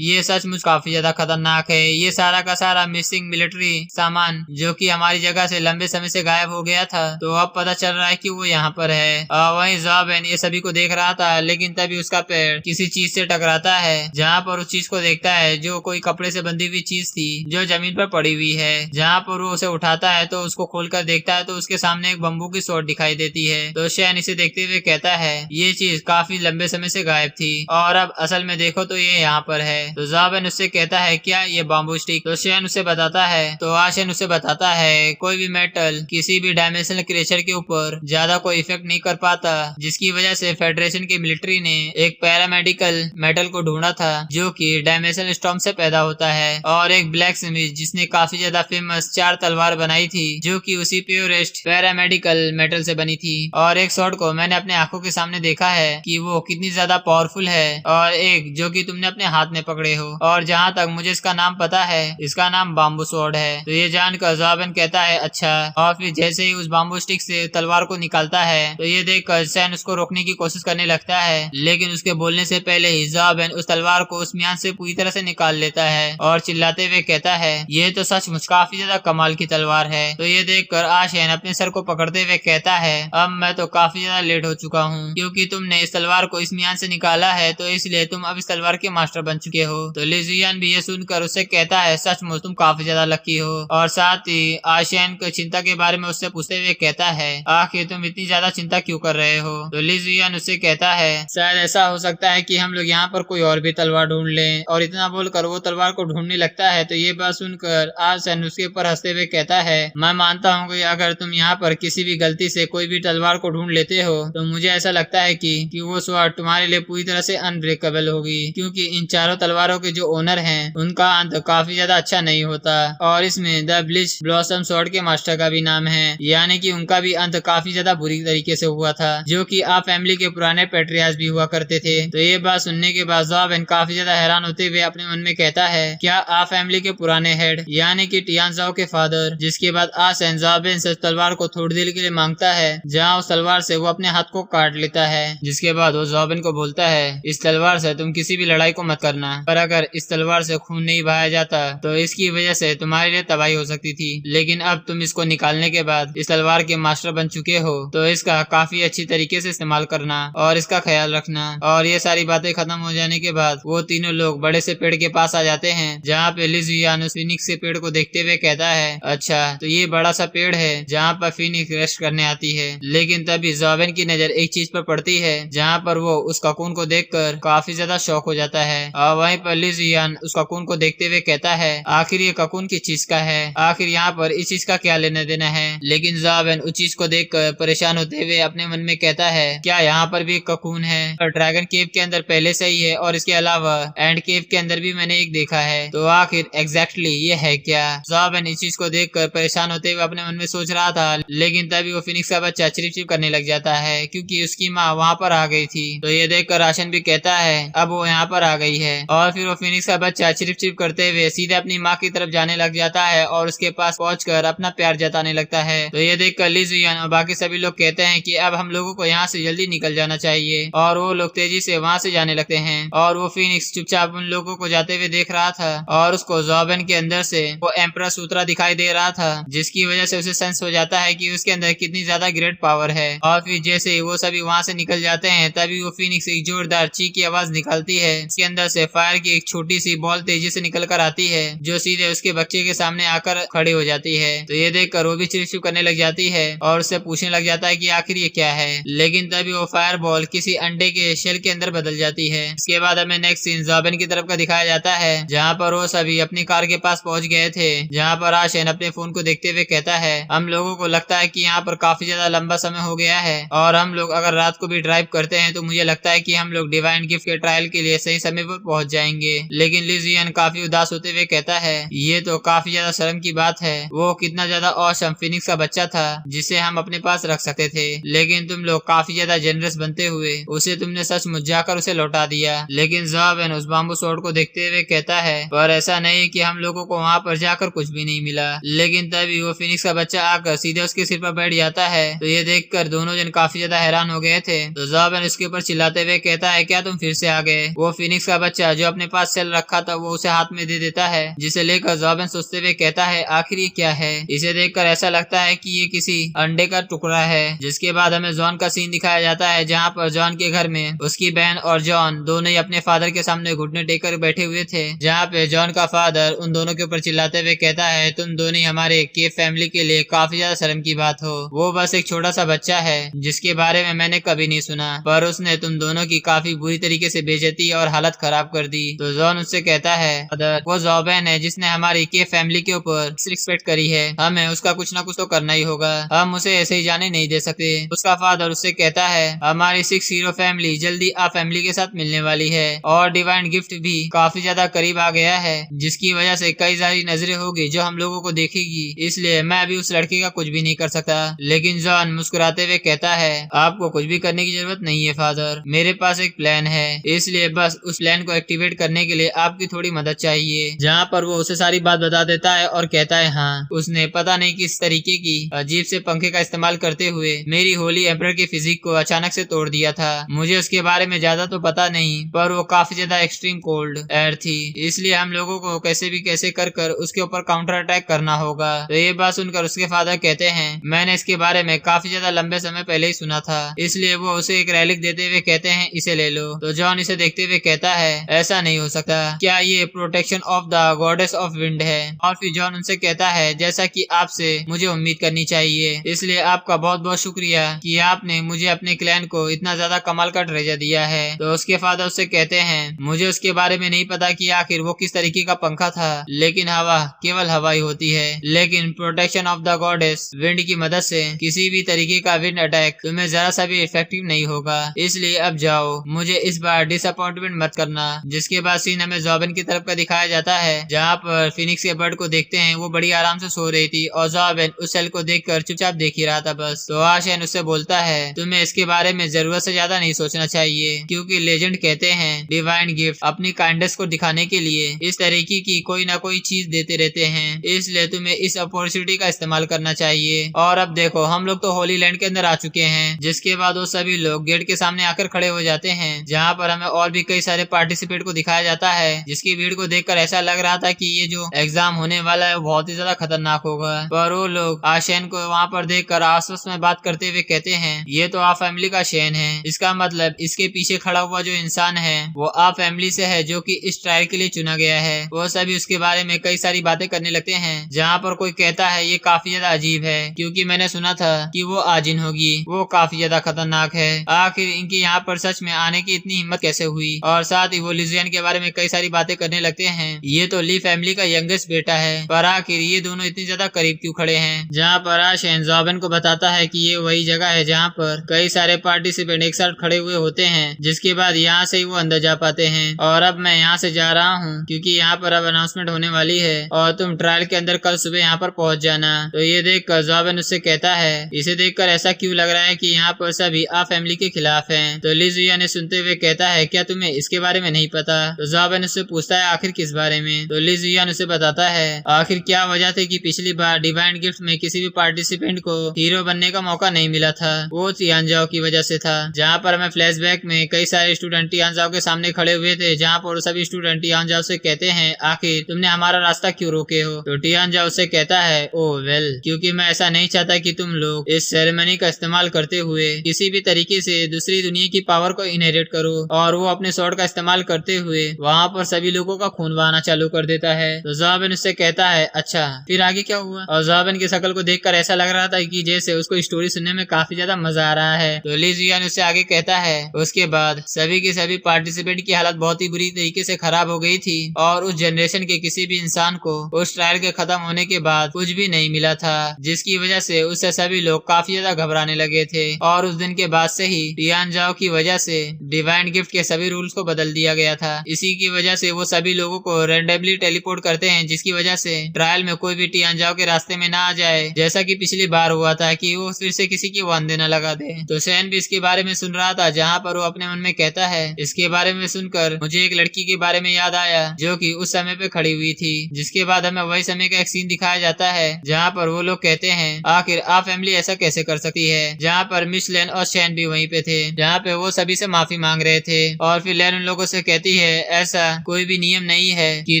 ये सचमुच काफी ज्यादा खतरनाक है। ये सारा का सारा मिसिंग मिलिट्री सामान जो कि हमारी जगह से लंबे समय से गायब हो गया था तो अब पता चल रहा है कि वो यहाँ पर है। वहीं ज़ाबेन ये सभी को देख रहा था लेकिन तभी उसका पैर किसी चीज से टकराता है जहाँ पर उस चीज को देखता है जो कोई कपड़े से बंधी हुई चीज थी जो जमीन पर पड़ी हुई है। जहाँ पर वो उसे उठाता है तो उसको खोलकर देखता है तो उसके सामने एक बम्बू की स्वॉर्ड दिखाई देती है। तो शैन इसे देखते हुए कहता है ये चीज काफी लंबे समय से गायब थी और अब असल में देखो तो ये यहाँ पर है। तो ज़ाबेन उससे कहता है क्या ये बाम्बू स्टिक। तो शैन उसे बताता है तो आशियान उसे बताता है कोई भी मेटल किसी भी डायमेंशनल क्रिएचर के ऊपर ज्यादा कोई इफेक्ट नहीं कर पाता, जिसकी वजह से फेडरेशन की मिलिट्री ने एक पैरामेडिकल मेटल को ढूंढा था जो कि डायमेंशनल स्टॉर्म से पैदा होता है और एक ब्लैक स्मिथ जिसने काफी ज्यादा फेमस 4 तलवार बनाई थी जो कि उसी प्योरेस्ट पैरामेडिकल मेटल से बनी थी। और एक स्वॉर्ड को मैंने अपने आंखों के सामने देखा है कि वो कितनी ज्यादा पावरफुल है और एक जो कि तुमने अपने हाथ में पकड़े हो और जहाँ तक मुझे इसका नाम पता है इसका नाम बाम्बू स्वॉर्ड है। तो ये जानकर ज़ाबेन कहता है अच्छा। और फिर जैसे ही उस बाम्बू स्टिक से तलवार को निकालता है तो ये देखकर शैन उसको रोकने की कोशिश करने लगता है लेकिन उसके बोलने से पहले ही ज़ाबेन उस तलवार को उस मियान से पूरी तरह से निकाल लेता है और चिल्लाते हुए कहता है ये तो सचमुच काफी ज्यादा कमाल की तलवार है। तो ये देखकर आशियान अपने सर को पकड़ते हुए कहता है अब मैं तो काफी ज्यादा लेट हो चुका हूँ क्योंकि तुमने इस तलवार को इस मियान से निकाला है तो इसलिए तुम अब इस तलवार के मास्टर बन चुके हो। तो ली जुयान भी ये सुनकर उससे कहता है सचमुच तुम काफी ज्यादा लकी हो और साथ ही आशियान को चिंता के बारे में उससे पूछते हुए कहता है आखिर तुम इतनी ज्यादा चिंता क्यों कर रहे हो। तो ली जुयान उससे कहता है शायद ऐसा हो सकता है कि हम लोग यहाँ पर कोई और भी तलवार ढूंढ लें और इतना बोलकर वो तलवार को ढूंढने लगता है। तो ये बात सुनकर आशियान उसके ऊपर हंसते हुए कहता है मैं मानता हूँ कि अगर तुम यहाँ पर किसी भी गलती से कोई भी तलवार को ढूंढ लेते हो तो मुझे ऐसा लगता है कि वो स्वॉर्ड तुम्हारे लिए पूरी तरह से अनब्रेकेबल होगी क्योंकि इन चारों तलवारों के जो ओनर हैं उनका अंत काफी ज्यादा अच्छा नहीं होता और इसमें द ब्लिच ब्लॉसम स्वॉर्ड के मास्टर का भी नाम है यानी कि उनका भी अंत काफी ज्यादा बुरी तरीके से हुआ था जो कि आप फैमिली के पुराने पेट्रियाज भी हुआ करते थे। तो ये बात सुनने के बाद ज़ाबेन काफी ज्यादा हैरान होते हुए अपने मन में कहता है क्या आप फैमिली के पुराने हेड यानी कि टियानज़ाओ के फादर। जिसके बाद आशियान ज़ाबेन से तलवार को थोड़ी देर के लिए मांगता है जहाँ उस तलवार से वो अपने हाथ को काट लेता है। जिसके बाद वो ज़ाबेन को बोलता है इस तलवार से तुम किसी भी लड़ाई को मत करना पर अगर इस तलवार से खून नहीं बहाया जाता तो इसकी वजह से तुम्हारे लिए लिए तबाही हो सकती थी, लेकिन अब तुम इसको निकालने के बाद इस तलवार के मास्टर बन चुके हो, तो इसका काफी अच्छी तरीके से इस्तेमाल करना और इसका ख्याल रखना। और ये सारी बातें खत्म हो जाने के बाद वो तीनों लोग बड़े से पेड़ के पास आ जाते हैं, जहाँ पे लिज जियान उस फिनिक्स के पेड़ को देखते हुए कहता है, अच्छा तो ये बड़ा सा पेड़ है जहाँ पर फिनिक्स रेस्ट करने आती है। लेकिन तभी ज़ोबेन की नजर एक चीज पर पड़ती है, जहाँ पर वो उस ककून को देखकर काफी ज्यादा शॉक हो जाता है। और वहीं पर लिज जियान उस ककून को देखते हुए कहता है, आखिर ये ककून किस चीज का है, आखिर यहाँ पर इस चीज का क्या लेना देना है। लेकिन ज़ोबेन उस चीज को देखकर परेशान होते हुए अपने मन में कहता है, क्या यहाँ पर भी एक ककून है? और ड्रैगन केव के अंदर पहले से ही है और इसके अलावा एंड केव के अंदर भी मैंने एक देखा है, तो आखिर एग्जैक्टली ये है क्या? ज़ोबेन इस चीज को देखकर परेशान होते हुए अपने मन में सोच रहा था, लेकिन तभी वो फिनिक्स का बच्चा चिप चिप करने लग जाता है, क्योंकि उसकी माँ वहाँ पर आ गई थी। तो ये देखकर राशन भी कहता है, अब वो यहाँ पर आ गई है। और फिर वो फिनिक्स का बच्चा चिप चिप करते हुए सीधे अपनी माँ की तरफ जाने लग जाता है और उसके पास पहुंचकर अपना प्यार जताने लगता है। तो ये देखकर लिज जियान और बाकी सभी लोग कहते हैं कि अब हम लोगों को यहाँ से जल्दी निकल जाना चाहिए, और वो लोग तेजी से वहाँ से जाने लगते हैं। और वो फिनिक्स चुपचाप उन लोगों को जाते हुए देख रहा था, और उसको ज़ोबेन के अंदर से वो एम्परर सूत्रा दिखाई दे रहा था, जिसकी वजह से उसे सेंस हो जाता है कि उसके अंदर कितनी ज्यादा ग्रेट पावर है। और फिर जैसे ही वो सभी वहाँ से निकल जाते हैं, तभी वो फिनिक्स एक जोरदार चीख की आवाज निकालती है। उसके अंदर से फायर की एक छोटी सी बॉल तेजी से निकल कर आती है, जो सीधे उसके बच्चे के सामने आकर खड़ी हो जाती है। तो ये देखकर वो भी चिड़चिड़ करने लग जाती है और उससे पूछने लग जाता है कि आखिर ये क्या है। लेकिन तभी वो फायर बॉल किसी अंडे के शेल के अंदर बदल जाती है। इसके बाद हमें नेक्स्ट सीन ज़ोबेन की तरफ का दिखाया जाता है, जहाँ पर वो सभी अपनी कार के पास पहुंच गए थे, जहाँ पर आशन अपने फोन को देखते हुए कहता है, हम लोगों को लगता है कि यहाँ पर काफी ज्यादा लंबा समय हो गया है, और हम लोग अगर रात को भी ड्राइव करते हैं तो मुझे लगता है कि हम लोग डिवाइन गिफ्ट के ट्रायल के लिए सही समय पर पहुंच जाएंगे। लेकिन लिज जियान काफी उदास होते हुए कहता है, ये तो काफी ज्यादा शर्म की बात है, वो कितना ज्यादा ऑसम फिनिक्स का बच्चा था जिसे हम अपने पास रख सकते थे, लेकिन तुम लोग काफी ज्यादा जेनरस बनते हुए उसे तुमने सचमुच जाकर उसे लौटा दिया। लेकिन ज़ोबेन उस बाम्बू स्वॉर्ड को देखते हुए कहता है, पर ऐसा नहीं कि हम लोगों को वहाँ पर जाकर कुछ भी नहीं मिला। लेकिन तभी वो फिनिक्स का बच्चा आकर सीधे उसके सिर पर बैठ जाता है। तो ये देखकर दोनों जन काफी ज्यादा हैरान हो गए थे। तो ज़ोबेन उसके ऊपर चिल्लाते हुए कहता है, क्या तुम फिर से आ गए? वो फिनिक्स का बच्चा जो अपने पास सेल रखा था वो उसे हाथ में दे देता है, जिसे लेकर ज़ोबेन सोचते हुए कहता है, आखिर ये क्या है? इसे देखकर ऐसा लगता है कि ये किसी अंडे का टुकड़ा है। जिसके बाद हमें जॉन का सीन दिखाया जाता है, जहाँ पर जॉन के घर में उसकी बहन और जॉन दोनों ही अपने फादर के सामने घुटने टेक कर बैठे हुए थे, जहाँ पे जॉन का फादर उन दोनों के ऊपर चिल्लाते हुए कहता है, तुम दोनों हमारे केव फैमिली के लिए काफी ज्यादा शर्म की बात हो। वो बस एक छोटा सा बच्चा है जिसके बारे में मैंने कभी नहीं सुना, पर उसने तुम दोनों की काफी बुरी तरीके से बेइज्जती और हालत खराब कर दी। तो जॉन उससे कहता है, फादर वो ज़ोबेन है जिसने हमारी केव फैमिली के ऊपर डिसरिस्पेक्ट करी है, हमें उसका कुछ ना कुछ तो करना ही होगा, हम उसे ऐसे ही जाने नहीं दे सकते। उसका फादर उससे कहता है, हमारी 6 हीरो फैमिली जल्दी आप फैमिली के साथ मिलने वाली है, और डिवाइन गिफ्ट भी काफी ज्यादा करीब आ गया है, जिसकी वजह से कई सारी नजरें होगी जो हम लोगों को देखेगी, इसलिए मैं अभी उस लड़के का कुछ भी नहीं कर सकता। लेकिन जॉन मुस्कुराते हुए कहता है, आपको कुछ भी करने की जरूरत नहीं है फादर, मेरे पास एक प्लान है, इसलिए बस उस प्लान को एक्टिवेट करने के लिए आपकी थोड़ी मदद चाहिए। जहाँ पर वो उसे सारी बात बता देता है और कहता है, हाँ उसने पता नहीं किस तरीके की अजीब से पंखे का इस्तेमाल करते हुए मेरी होली एम्परर की फिजिक को अचानक से तोड़ दिया था। मुझे उसके बारे में ज्यादा तो पता नहीं, पर वो काफी ज्यादा एक्सट्रीम कोल्ड एयर थी, इसलिए हम लोगों को कैसे भी कैसे कर उसके ऊपर काउंटर अटैक करना होगा। तो ये बात सुनकर उसके फादर कहते हैं, मैंने इसके बारे में काफी ज्यादा लंबे समय पहले ही सुना था, इसलिए वो उसे एक रैलिक देते हुए कहते हैं, इसे ले लो। तो जॉन इसे देखते हुए कहता है, ऐसा नहीं हो सकता, क्या ये protection of the goddess of wind है? और फिर जॉन उनसे कहता है, जैसा कि आपसे मुझे उम्मीद करनी चाहिए, इसलिए आपका बहुत बहुत शुक्रिया कि आपने मुझे अपने क्लैन को इतना ज्यादा कमाल का ट्रेजर दिया है। तो उसके फादर उससे कहते हैं, मुझे उसके बारे में नहीं पता कि आखिर वो किस तरीके का पंखा था, लेकिन हवा केवल हवा ही होती है, लेकिन protection of the goddess wind की मदद से किसी भी तरीके का विंड अटैक तुम्हें जरा सा भी इफेक्टिव नहीं होगा, इसलिए अब जाओ, मुझे इस बार डिसअपॉइंटमेंट मत करना। जिसके बाद सीन हमें ज़ोबेन की तरफ का दिखाया जाता है, जहाँ पर फिनिक्स के बर्ड को देखते हैं, वो बड़ी आराम से सो रही थी और ज़ोबेन उस सेल को देखकर चुपचाप देख ही रहा था बस। तो आशन उससे बोलता है, तुम्हें इसके बारे में जरूरत से ज्यादा नहीं सोचना चाहिए, क्योंकि लेजेंड कहते हैं डिवाइन गिफ्ट अपनी काइंडनेस को दिखाने के लिए इस तरीके की कोई ना कोई चीज देते रहते हैं, इसलिए तुम्हें इस अपॉर्चुनिटी का इस्तेमाल करना चाहिए। और अब देखो, हम लोग तो होली लैंड के अंदर आ चुके हैं। जिसके बाद वो सभी लोग गेट के सामने आकर खड़े हो जाते हैं, जहाँ पर हमें और भी कई सारे पार्टिसिपेंट को दिखाया जाता है, जिसकी भीड़ को देखकर ऐसा लग रहा था कि ये जो एग्जाम होने होने वाला है वो बहुत ही ज्यादा खतरनाक होगा। पर वो लोग आशैन को वहाँ पर देखकर आपस में बात करते हुए कहते हैं ये तो आप फैमिली का शैन है, इसका मतलब इसके पीछे खड़ा हुआ जो इंसान है वो आप फैमिली से है जो कि इस ट्रायल के लिए चुना गया है। वो सभी उसके बारे में कई सारी बातें करने लगते हैं, जहाँ पर कोई कहता है ये काफी ज्यादा अजीब है क्योंकि मैंने सुना था कि वो आजिन होगी, वो काफी ज्यादा खतरनाक है। आखिर इनकी यहाँ पर सच में आने की इतनी हिम्मत कैसे हुई। और साथ ही वो लिजियन के बारे में कई सारी बातें करने लगते हैं, ये तो ली फैमिली का यंगेस्ट बेटा है, पर आखिर ये दोनों इतनी ज्यादा करीब क्यों खड़े हैं। जहाँ पर आशैन जॉबिन को बताता है कि ये वही जगह है जहाँ पर कई सारे पार्टिसिपेंट एक साथ खड़े हुए होते हैं, जिसके बाद यहाँ से ही वो अंदर जा पाते हैं। और अब मैं यहाँ से जा रहा हूँ क्योंकि यहाँ पर अब अनाउंसमेंट होने वाली है और तुम ट्रायल के अंदर कल सुबह यहाँ पर पहुंच जाना। तो ये देखकर जॉबिन उससे कहता है इसे देखकर ऐसा क्यों लग रहा है कि यहाँ पर सभी आ फैमिली के खिलाफ हैं। तो लिजिया ने सुनते हुए कहता है क्या तुम्हें इसके बारे में नहीं पता। तो जॉबिन उससे पूछता है आखिर किस बारे में। तो लिजिया उसे बताता है आखिर क्या वजह थी कि पिछली बार डिवाइन गिफ्ट में किसी भी पार्टिसिपेंट को हीरो बनने का मौका नहीं मिला था, वो तियानजाओ की वजह से था। जहाँ पर हमें फ्लैशबैक में कई सारे स्टूडेंट तियानजाओ के सामने खड़े हुए थे, जहाँ पर सभी स्टूडेंट तियानजाओ से कहते हैं आखिर तुमने हमारा रास्ता क्यों रोके हो। तो तियानजाओ से कहता है ओ वेल क्योंकि मैं ऐसा नहीं चाहता कि तुम लोग इस सेरेमनी का इस्तेमाल करते हुए किसी भी तरीके से दूसरी दुनिया की पावर को इनहेरिट करो। और वो अपने स्वॉर्ड का इस्तेमाल करते हुए वहाँ पर सभी लोगों का खून बहाना चालू कर देता है। तो जॉबिन उससे कहता है अच्छा फिर आगे क्या हुआ। और जॉबिन की शक्ल को देखकर ऐसा लग रहा था कि जैसे उसको स्टोरी सुनने में काफी ज्यादा मजा आ रहा है। तो लिजियन उससे आगे कहता है उसके बाद सभी के सभी पार्टिसिपेंट की हालत बहुत ही बुरी तरीके से खराब हो गई थी और उस जनरेशन के किसी भी इंसान को उस ट्रायल के खत्म होने के बाद कुछ भी नहीं मिला था, जिसकी वजह से उससे सभी लोग काफी ज्यादा घबराने लगे थे। और उस दिन के बाद से ही तियानजाओ की वजह से डिवाइन गिफ्ट के सभी रूल्स को बदल दिया गया था। इसी की वजह से वो सभी लोगों को रैंडमली टेलीपोर्ट करते हैं, जिसकी वजह से ट्रायल में कोई भी तियानजाओ के रास्ते में ना आ जाए, जैसा कि पिछली बार हुआ था कि वो फिर से किसी की वन देना लगा दे। तो सैन भी इसके बारे में सुन रहा था, जहाँ पर वो अपने मन में कहता है इसके बारे में सुनकर मुझे एक लड़की के बारे में याद आया जो कि उस समय पे खड़ी हुई थी। जिसके बाद हमें वही समय का एक सीन दिखाया जाता है जहाँ पर वो लोग कहते हैं आखिर आ फैमिली ऐसा कैसे कर सकती है, जहाँ पर मिस लेन और शैन भी वहीं पे थे, जहाँ पे वो सभी से माफी मांग रहे थे। और फिर लेन उन लोगों से कहती है ऐसा कोई भी नियम नहीं है कि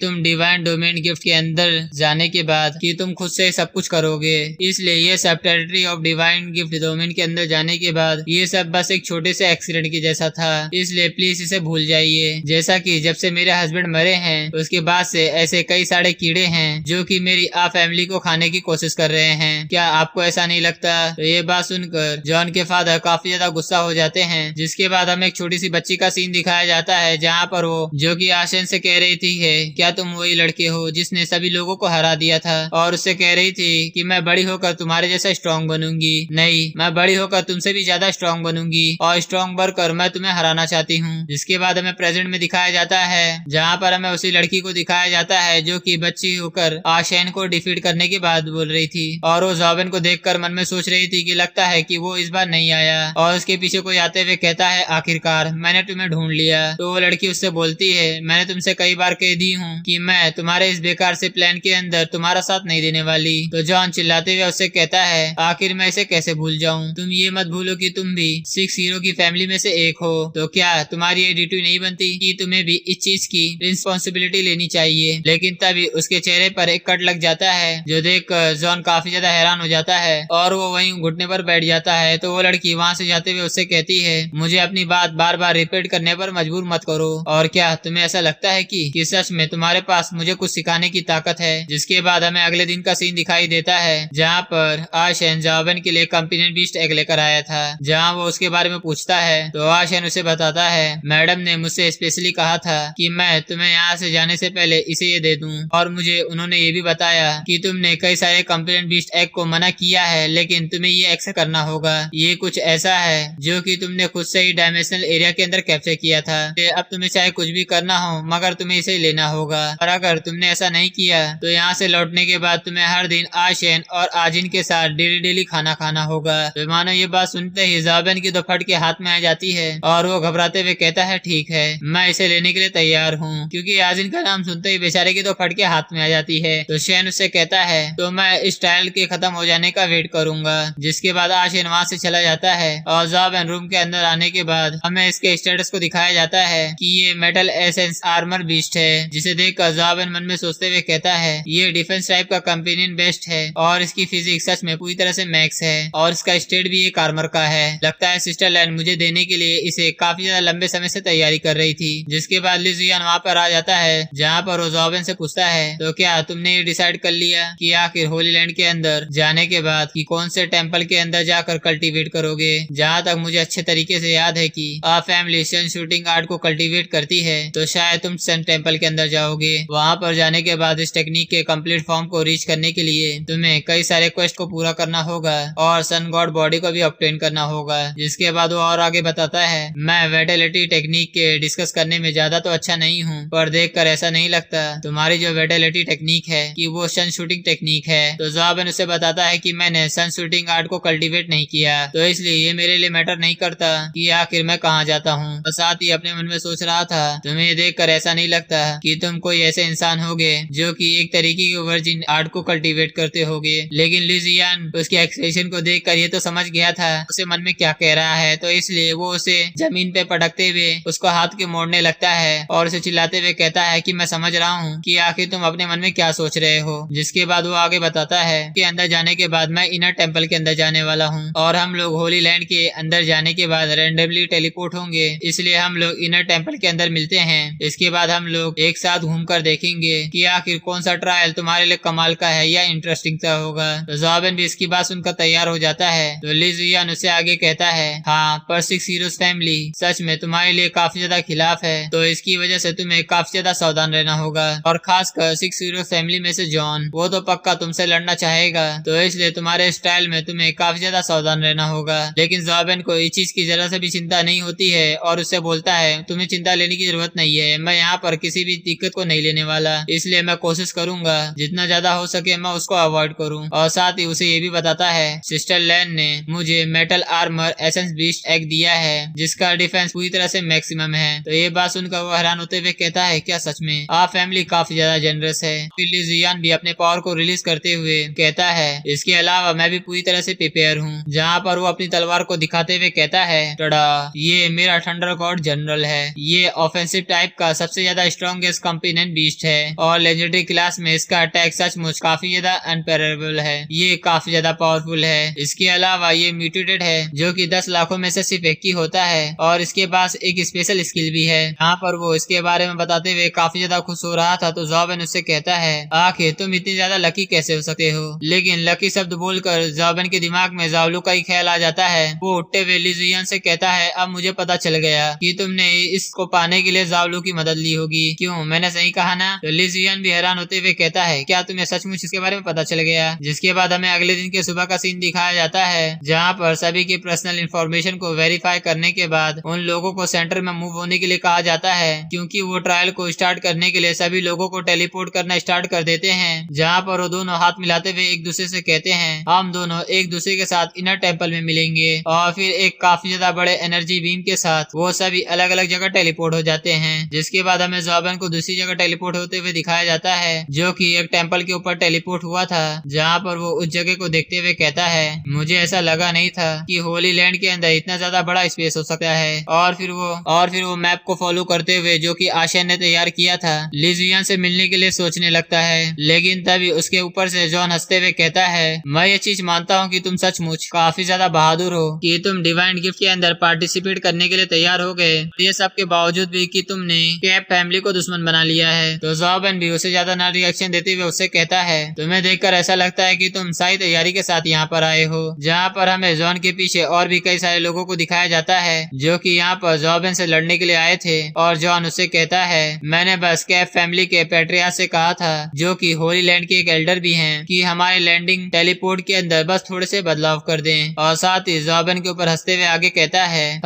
तुम डिवाइन डोमेन गिफ्ट के अंदर जाने के बाद कि तुम खुद से सब कुछ करोगे, इसलिए ये सब territory of divine gift domain के अंदर जाने के बाद ये सब बस एक छोटे से एक्सीडेंट की जैसा था, इसलिए प्लीज इसे भूल जाइए। जैसा कि जब से मेरे हस्बैंड मरे हैं उसके बाद से ऐसे कई सारे कीड़े हैं जो कि मेरी आ फैमिली को खाने की कोशिश कर रहे हैं, क्या आपको ऐसा नहीं लगता। तो ये बात सुनकर जॉन के फादर काफी ज्यादा गुस्सा हो जाते हैं। जिसके बाद हमें एक छोटी सी बच्ची का सीन दिखाया जाता है जहाँ पर वो जो कि आशैन से कह रही थी है क्या तुम वही लड़के हो जिसने सभी लोगों को हरा दिया था, और उससे कह रही थी कि मैं बड़ी होकर तुम्हारे जैसा स्ट्रॉन्ग बनूंगी, नहीं मैं बड़ी होकर तुमसे भी ज्यादा स्ट्रॉन्ग बनूंगी और स्ट्रॉन्ग बनकर मैं तुम्हें हराना चाहती हूँ। जिसके बाद हमें प्रेजेंट में दिखाया जाता है जहाँ पर हमें उसी लड़की को दिखाया जाता है जो कि बच्ची होकर आशैन को डिफीट करने के बाद बोल रही थी, और वो जॉबिन को देखकर मन में सोच रही थी कि लगता है कि वो इस बार नहीं आया। और उसके पीछे कोई आते हुए कहता है आखिरकार मैंने तुम्हें ढूंढ लिया। तो वो लड़की उससे बोलती है मैंने तुमसे कई बार कह दी हूँ कि मैं तुम्हारे इस बेकार से प्लान के अंदर तुम्हारा साथ नहीं देने वाली। तो जॉन चिल्लाते हुए उससे कहता है आखिर मैं इसे कैसे भूल जाऊँ, तुम ये मत भूलो कि तुम भी 6 हीरो की फैमिली में से एक हो, तो क्या तुम्हारी ये ड्यूटी नहीं बनती कि तुम्हें भी इस चीज की रिस्पॉन्सिबिलिटी लेनी चाहिए। लेकिन तभी उसके चेहरे पर एक कट लग जाता है जो देख जॉन काफी ज्यादा हैरान हो जाता है और वो वहीं घुटने पर बैठ जाता है। तो वो लड़की वहाँ से जाते हुए उससे कहती है मुझे अपनी बात बार बार रिपीट करने पर मजबूर मत करो, और क्या तुम्हें ऐसा लगता है कि सच में तुम्हारे पास मुझे कुछ सिखाने की ताकत है। जिसके बाद हमें अगले दिन का सीन दिखाई देता है जहाँ पर आशैन जॉबिन के लिए कंपेनियन बीस्ट एग लेकर आया था, जहाँ वो उसके बारे में पूछता है। तो आशैन उसे बताता है मैडम ने मुझसे स्पेशली कहा था कि मैं तुम्हें यहाँ से जाने से पहले इसे ये दे दूं, और मुझे उन्होंने ये भी बताया कि तुमने कई सारे कंपेनियन बीस्ट एग को मना किया है लेकिन तुम्हें ये एक्सेप्ट करना होगा। ये कुछ ऐसा है जो कि तुमने खुद से ही डायमेंशनल एरिया के अंदर कैप्चर किया था, अब तुम्हें चाहे कुछ भी करना हो मगर तुम्हें इसे लेना होगा, और अगर तुमने ऐसा नहीं किया तो यहाँ से लौटने के बाद तुम्हें हर दिन आशैन और आजिन के साथ डेली खाना खाना होगा। तो मानो ये बात सुनते ही जॉबिन की 2 फट के हाथ में आ जाती है और वो घबराते हुए कहता है ठीक है मैं इसे लेने के लिए तैयार हूँ, क्योंकि आजिन का नाम सुनते ही बेचारे की 2 फट के हाथ में आ जाती है। तो शैन उससे कहता है तो मैं इस ट्रायल के खत्म हो जाने का वेट करूंगा। जिसके बाद आशैन वहाँ से चला जाता है और जॉबिन रूम के अंदर आने के बाद हमें इसके स्टेटस को दिखाया जाता है कि ये मेटल एसेंस आर्मर बीस्ट है, जिसे देखकर जॉबिन मन में सोचते हुए कहता है ये डिफेंस टाइप का कंपेनियन बेस्ट है और इसकी फिजिक्स सच में पूरी तरह से मैक्स है और इसका स्टेट भी एक आर्मर का है। लगता है सिस्टर लैन मुझे देने के लिए इसे काफी ज्यादा लंबे समय से तैयारी कर रही थी। जिसके बाद ली जियान वहाँ पर आ जाता है जहाँ पर वो जॉबिन से पूछता है तो क्या तुमने ये डिसाइड कर लिया कि आखिर होली लैंड के अंदर जाने के बाद कि कौन से टेम्पल के अंदर जाकर कल्टीवेट करोगे। जहाँ तक मुझे अच्छे तरीके से याद है कि आ फैमिली सन शूटिंग आर्ट को कल्टीवेट करती है तो शायद तुम सन टेम्पल के अंदर जाओगे। वहाँ पर जाने के बाद इस टेक्निक के कंप्लीट फॉर्म को रीच करने के लिए तुम्हें कई सारे क्वेस्ट को पूरा करना होगा और सन गॉड बॉडी को भी ऑब्टेन करना होगा। जिसके बाद वो और आगे बताता है मैं वेटेलिटी टेक्निक के डिस्कस करने में ज्यादा तो अच्छा नहीं हूँ पर देखकर ऐसा नहीं लगता तुम्हारी जो वेटेलिटी टेक्निक है कि वो सन शूटिंग टेक्निक है। तो जॉबिन उसे बताता है कि मैंने सन शूटिंग आर्ट को कल्टीवेट नहीं किया तो इसलिए ये मेरे लिए मैटर नहीं करता कि आखिर मैं कहाँ जाता हूँ। तो साथ ही अपने मन में सोच रहा था तुम्हें ये देखकर ऐसा नहीं लगता कि तुम कोई ऐसे इंसान होगे जो कि एक तरीके की वर्जिन आर्ट को कल्टीवेट करते होगे। लेकिन ली जियान उसके एक्सप्रेशन को देखकर ये तो समझ गया था उसे मन में क्या कह रहा है तो इसलिए वो उसे जमीन पे पटकते हुए उसको हाथ के मोड़ने लगता है और उसे चिल्लाते हुए कहता है कि मैं समझ रहा हूँ कि आखिर तुम अपने मन में क्या सोच रहे हो। जिसके बाद वो आगे बताता है कि अंदर जाने के बाद मैं इनर टेम्पल के अंदर जाने वाला हूँ और हम लोग होली लैंड के अंदर जाने के बाद रैंडमली टेलीपोर्ट होंगे इसलिए हम लोग इनर टेम्पल के अंदर मिलते हैं। इसके बाद हम लोग एक साथ घूमकर देखेंगे कि आखिर कौन सा ट्रायल तुम्हारे लिए कमाल का है या इंटरेस्टिंग सा होगा। तो जॉबिन भी इसकी बात सुनकर तैयार हो जाता है। तो ली जियान उससे आगे कहता है हाँ पर 6 हीरोज फैमिली सच में तुम्हारे लिए काफी ज्यादा खिलाफ है तो इसकी वजह से तुम्हें काफी ज्यादा सावधान रहना होगा और खासकर 6 हीरोज फैमिली में से जॉन वो तो पक्का तुमसे लड़ना चाहेगा तो इसलिए तुम्हारे स्टाइल में तुम्हें काफी ज्यादा सावधान रहना होगा। लेकिन जॉबिन को इस चीज की जरा से भी चिंता नहीं होती है और उससे बोलता है तुम्हें चिंता लेने की जरूरत नहीं है मैं यहाँ पर किसी भी दिक्कत को नहीं लेने वाला इसलिए मैं कोशिश करूंगा जितना ज्यादा हो सके मैं उसको अवॉइड करूँ। और साथ ही उसे ये भी बताता है सिस्टर लैन ने मुझे metal armour essence beast egg दिया है जिसका डिफेंस पूरी तरह से मैक्सिमम है। तो ये बात सुनकर वो हैरान होते हुए कहता है क्या सच में आप फैमिली काफी ज्यादा जेनरस है। फिर ली जियान भी अपने पावर को रिलीज करते हुए कहता है इसके अलावा मैं भी पूरी तरह से प्रिपेयर हूँ। जहाँ पर वो अपनी तलवार को दिखाते हुए कहता है टड़ा ये मेरा थंडर गॉड जनरल है ये ऑफेंसिव टाइप का सबसे ज्यादा स्ट्रॉन्गेस्ट कंपेनियन बीस्ट है और लेजेंडरी क्लास में इसका अटैक सचमुच काफी ज्यादा अनपेरेबल है ये काफी ज्यादा पावरफुल है। इसके अलावा ये म्यूटेटेड है जो कि 10 लाखों में से सिर्फ एक ही होता है और इसके पास एक स्पेशल स्किल भी है। यहाँ पर वो इसके बारे में बताते हुए काफी ज्यादा खुश हो रहा था तो जॉबिन उससे कहता है आखिर तुम इतनी ज्यादा लकी कैसे हो सकते हो। लेकिन लकी शब्द बोलकर जॉबिन के दिमाग में जावलू का ही ख्याल आ जाता है। वो उठते हुए ली जियान से कहता है अब मुझे पता चल गया कि तुमने इसको पाने के लिए जावलू की मदद ली होगी क्यों मैंने सही कहा ना। तो ली जियान भी हैरान होते हुए कहता है क्या तुम्हें सचमुच इसके बारे में पता चल गया। जिसके बाद हमें अगले दिन के सुबह का सीन दिखाया जाता है जहाँ पर सभी की पर्सनल इंफॉर्मेशन को वेरीफाई करने के बाद उन लोगों को सेंटर में मूव होने के लिए कहा जाता है क्योंकि वो ट्रायल को स्टार्ट करने के लिए सभी लोगों को टेलीपोर्ट करना स्टार्ट कर देते हैं। जहाँ पर वो दोनों हाथ मिलाते हुए एक दूसरे से कहते हैं हम दोनों एक दूसरे के साथ इनर टेम्पल में मिलेंगे और फिर एक काफी ज्यादा बड़े एनर्जी बीम के साथ वो सभी अलग अलग जगह टेलीपोर्ट हो जाते हैं। जिसके बाद हमें जॉबिन को दूसरी जगह टेलीपोर्ट होते हुए दिखाया जाता है जो कि एक टेम्पल के ऊपर टेलीपोर्ट हुआ था। जहाँ पर वो उस जगह को देखते हुए कहता है मुझे ऐसा लगा नहीं था कि होली लैंड के अंदर इतना ज्यादा बड़ा स्पेस हो सकता है। और फिर वो मैप को फॉलो करते हुए जो कि आशा ने तैयार किया था ली जियान से मिलने के लिए सोचने लगता है। लेकिन तभी उसके ऊपर से जॉन हंसते हुए कहता है मैं ये चीज मानता हूँ कि तुम सचमुच काफी ज्यादा बहादुर हो कि तुम डिवाइन गिफ्ट के अंदर पार्टिसिपेट करने के लिए तैयार हो गए ये सब के बावजूद भी कि तुमने कैप फैमिली को दुश्मन बना लिया है। तो जॉबिन भी उसे ज्यादा ना रिएक्शन देते हुए उससे कहता है तुम्हें देखकर ऐसा लगता है कि तुम सही तैयारी के साथ यहाँ पर आए हो। जहाँ पर हमें जॉन के पीछे और भी कई सारे लोगों को दिखाया जाता है जो कि यहाँ पर जॉबिन से लड़ने के लिए आए थे। और जॉन उससे कहता है मैंने बस कैप फैमिली के पेट्रिया से कहा था जो कि होली लैंड के एक एल्डर भी हैं कि हमारे लैंडिंग टेलीपोर्ट के अंदर बस थोड़े से बदलाव कर दें। और साथ ही जॉबिन के ऊपर हंसते हुए आगे कहता है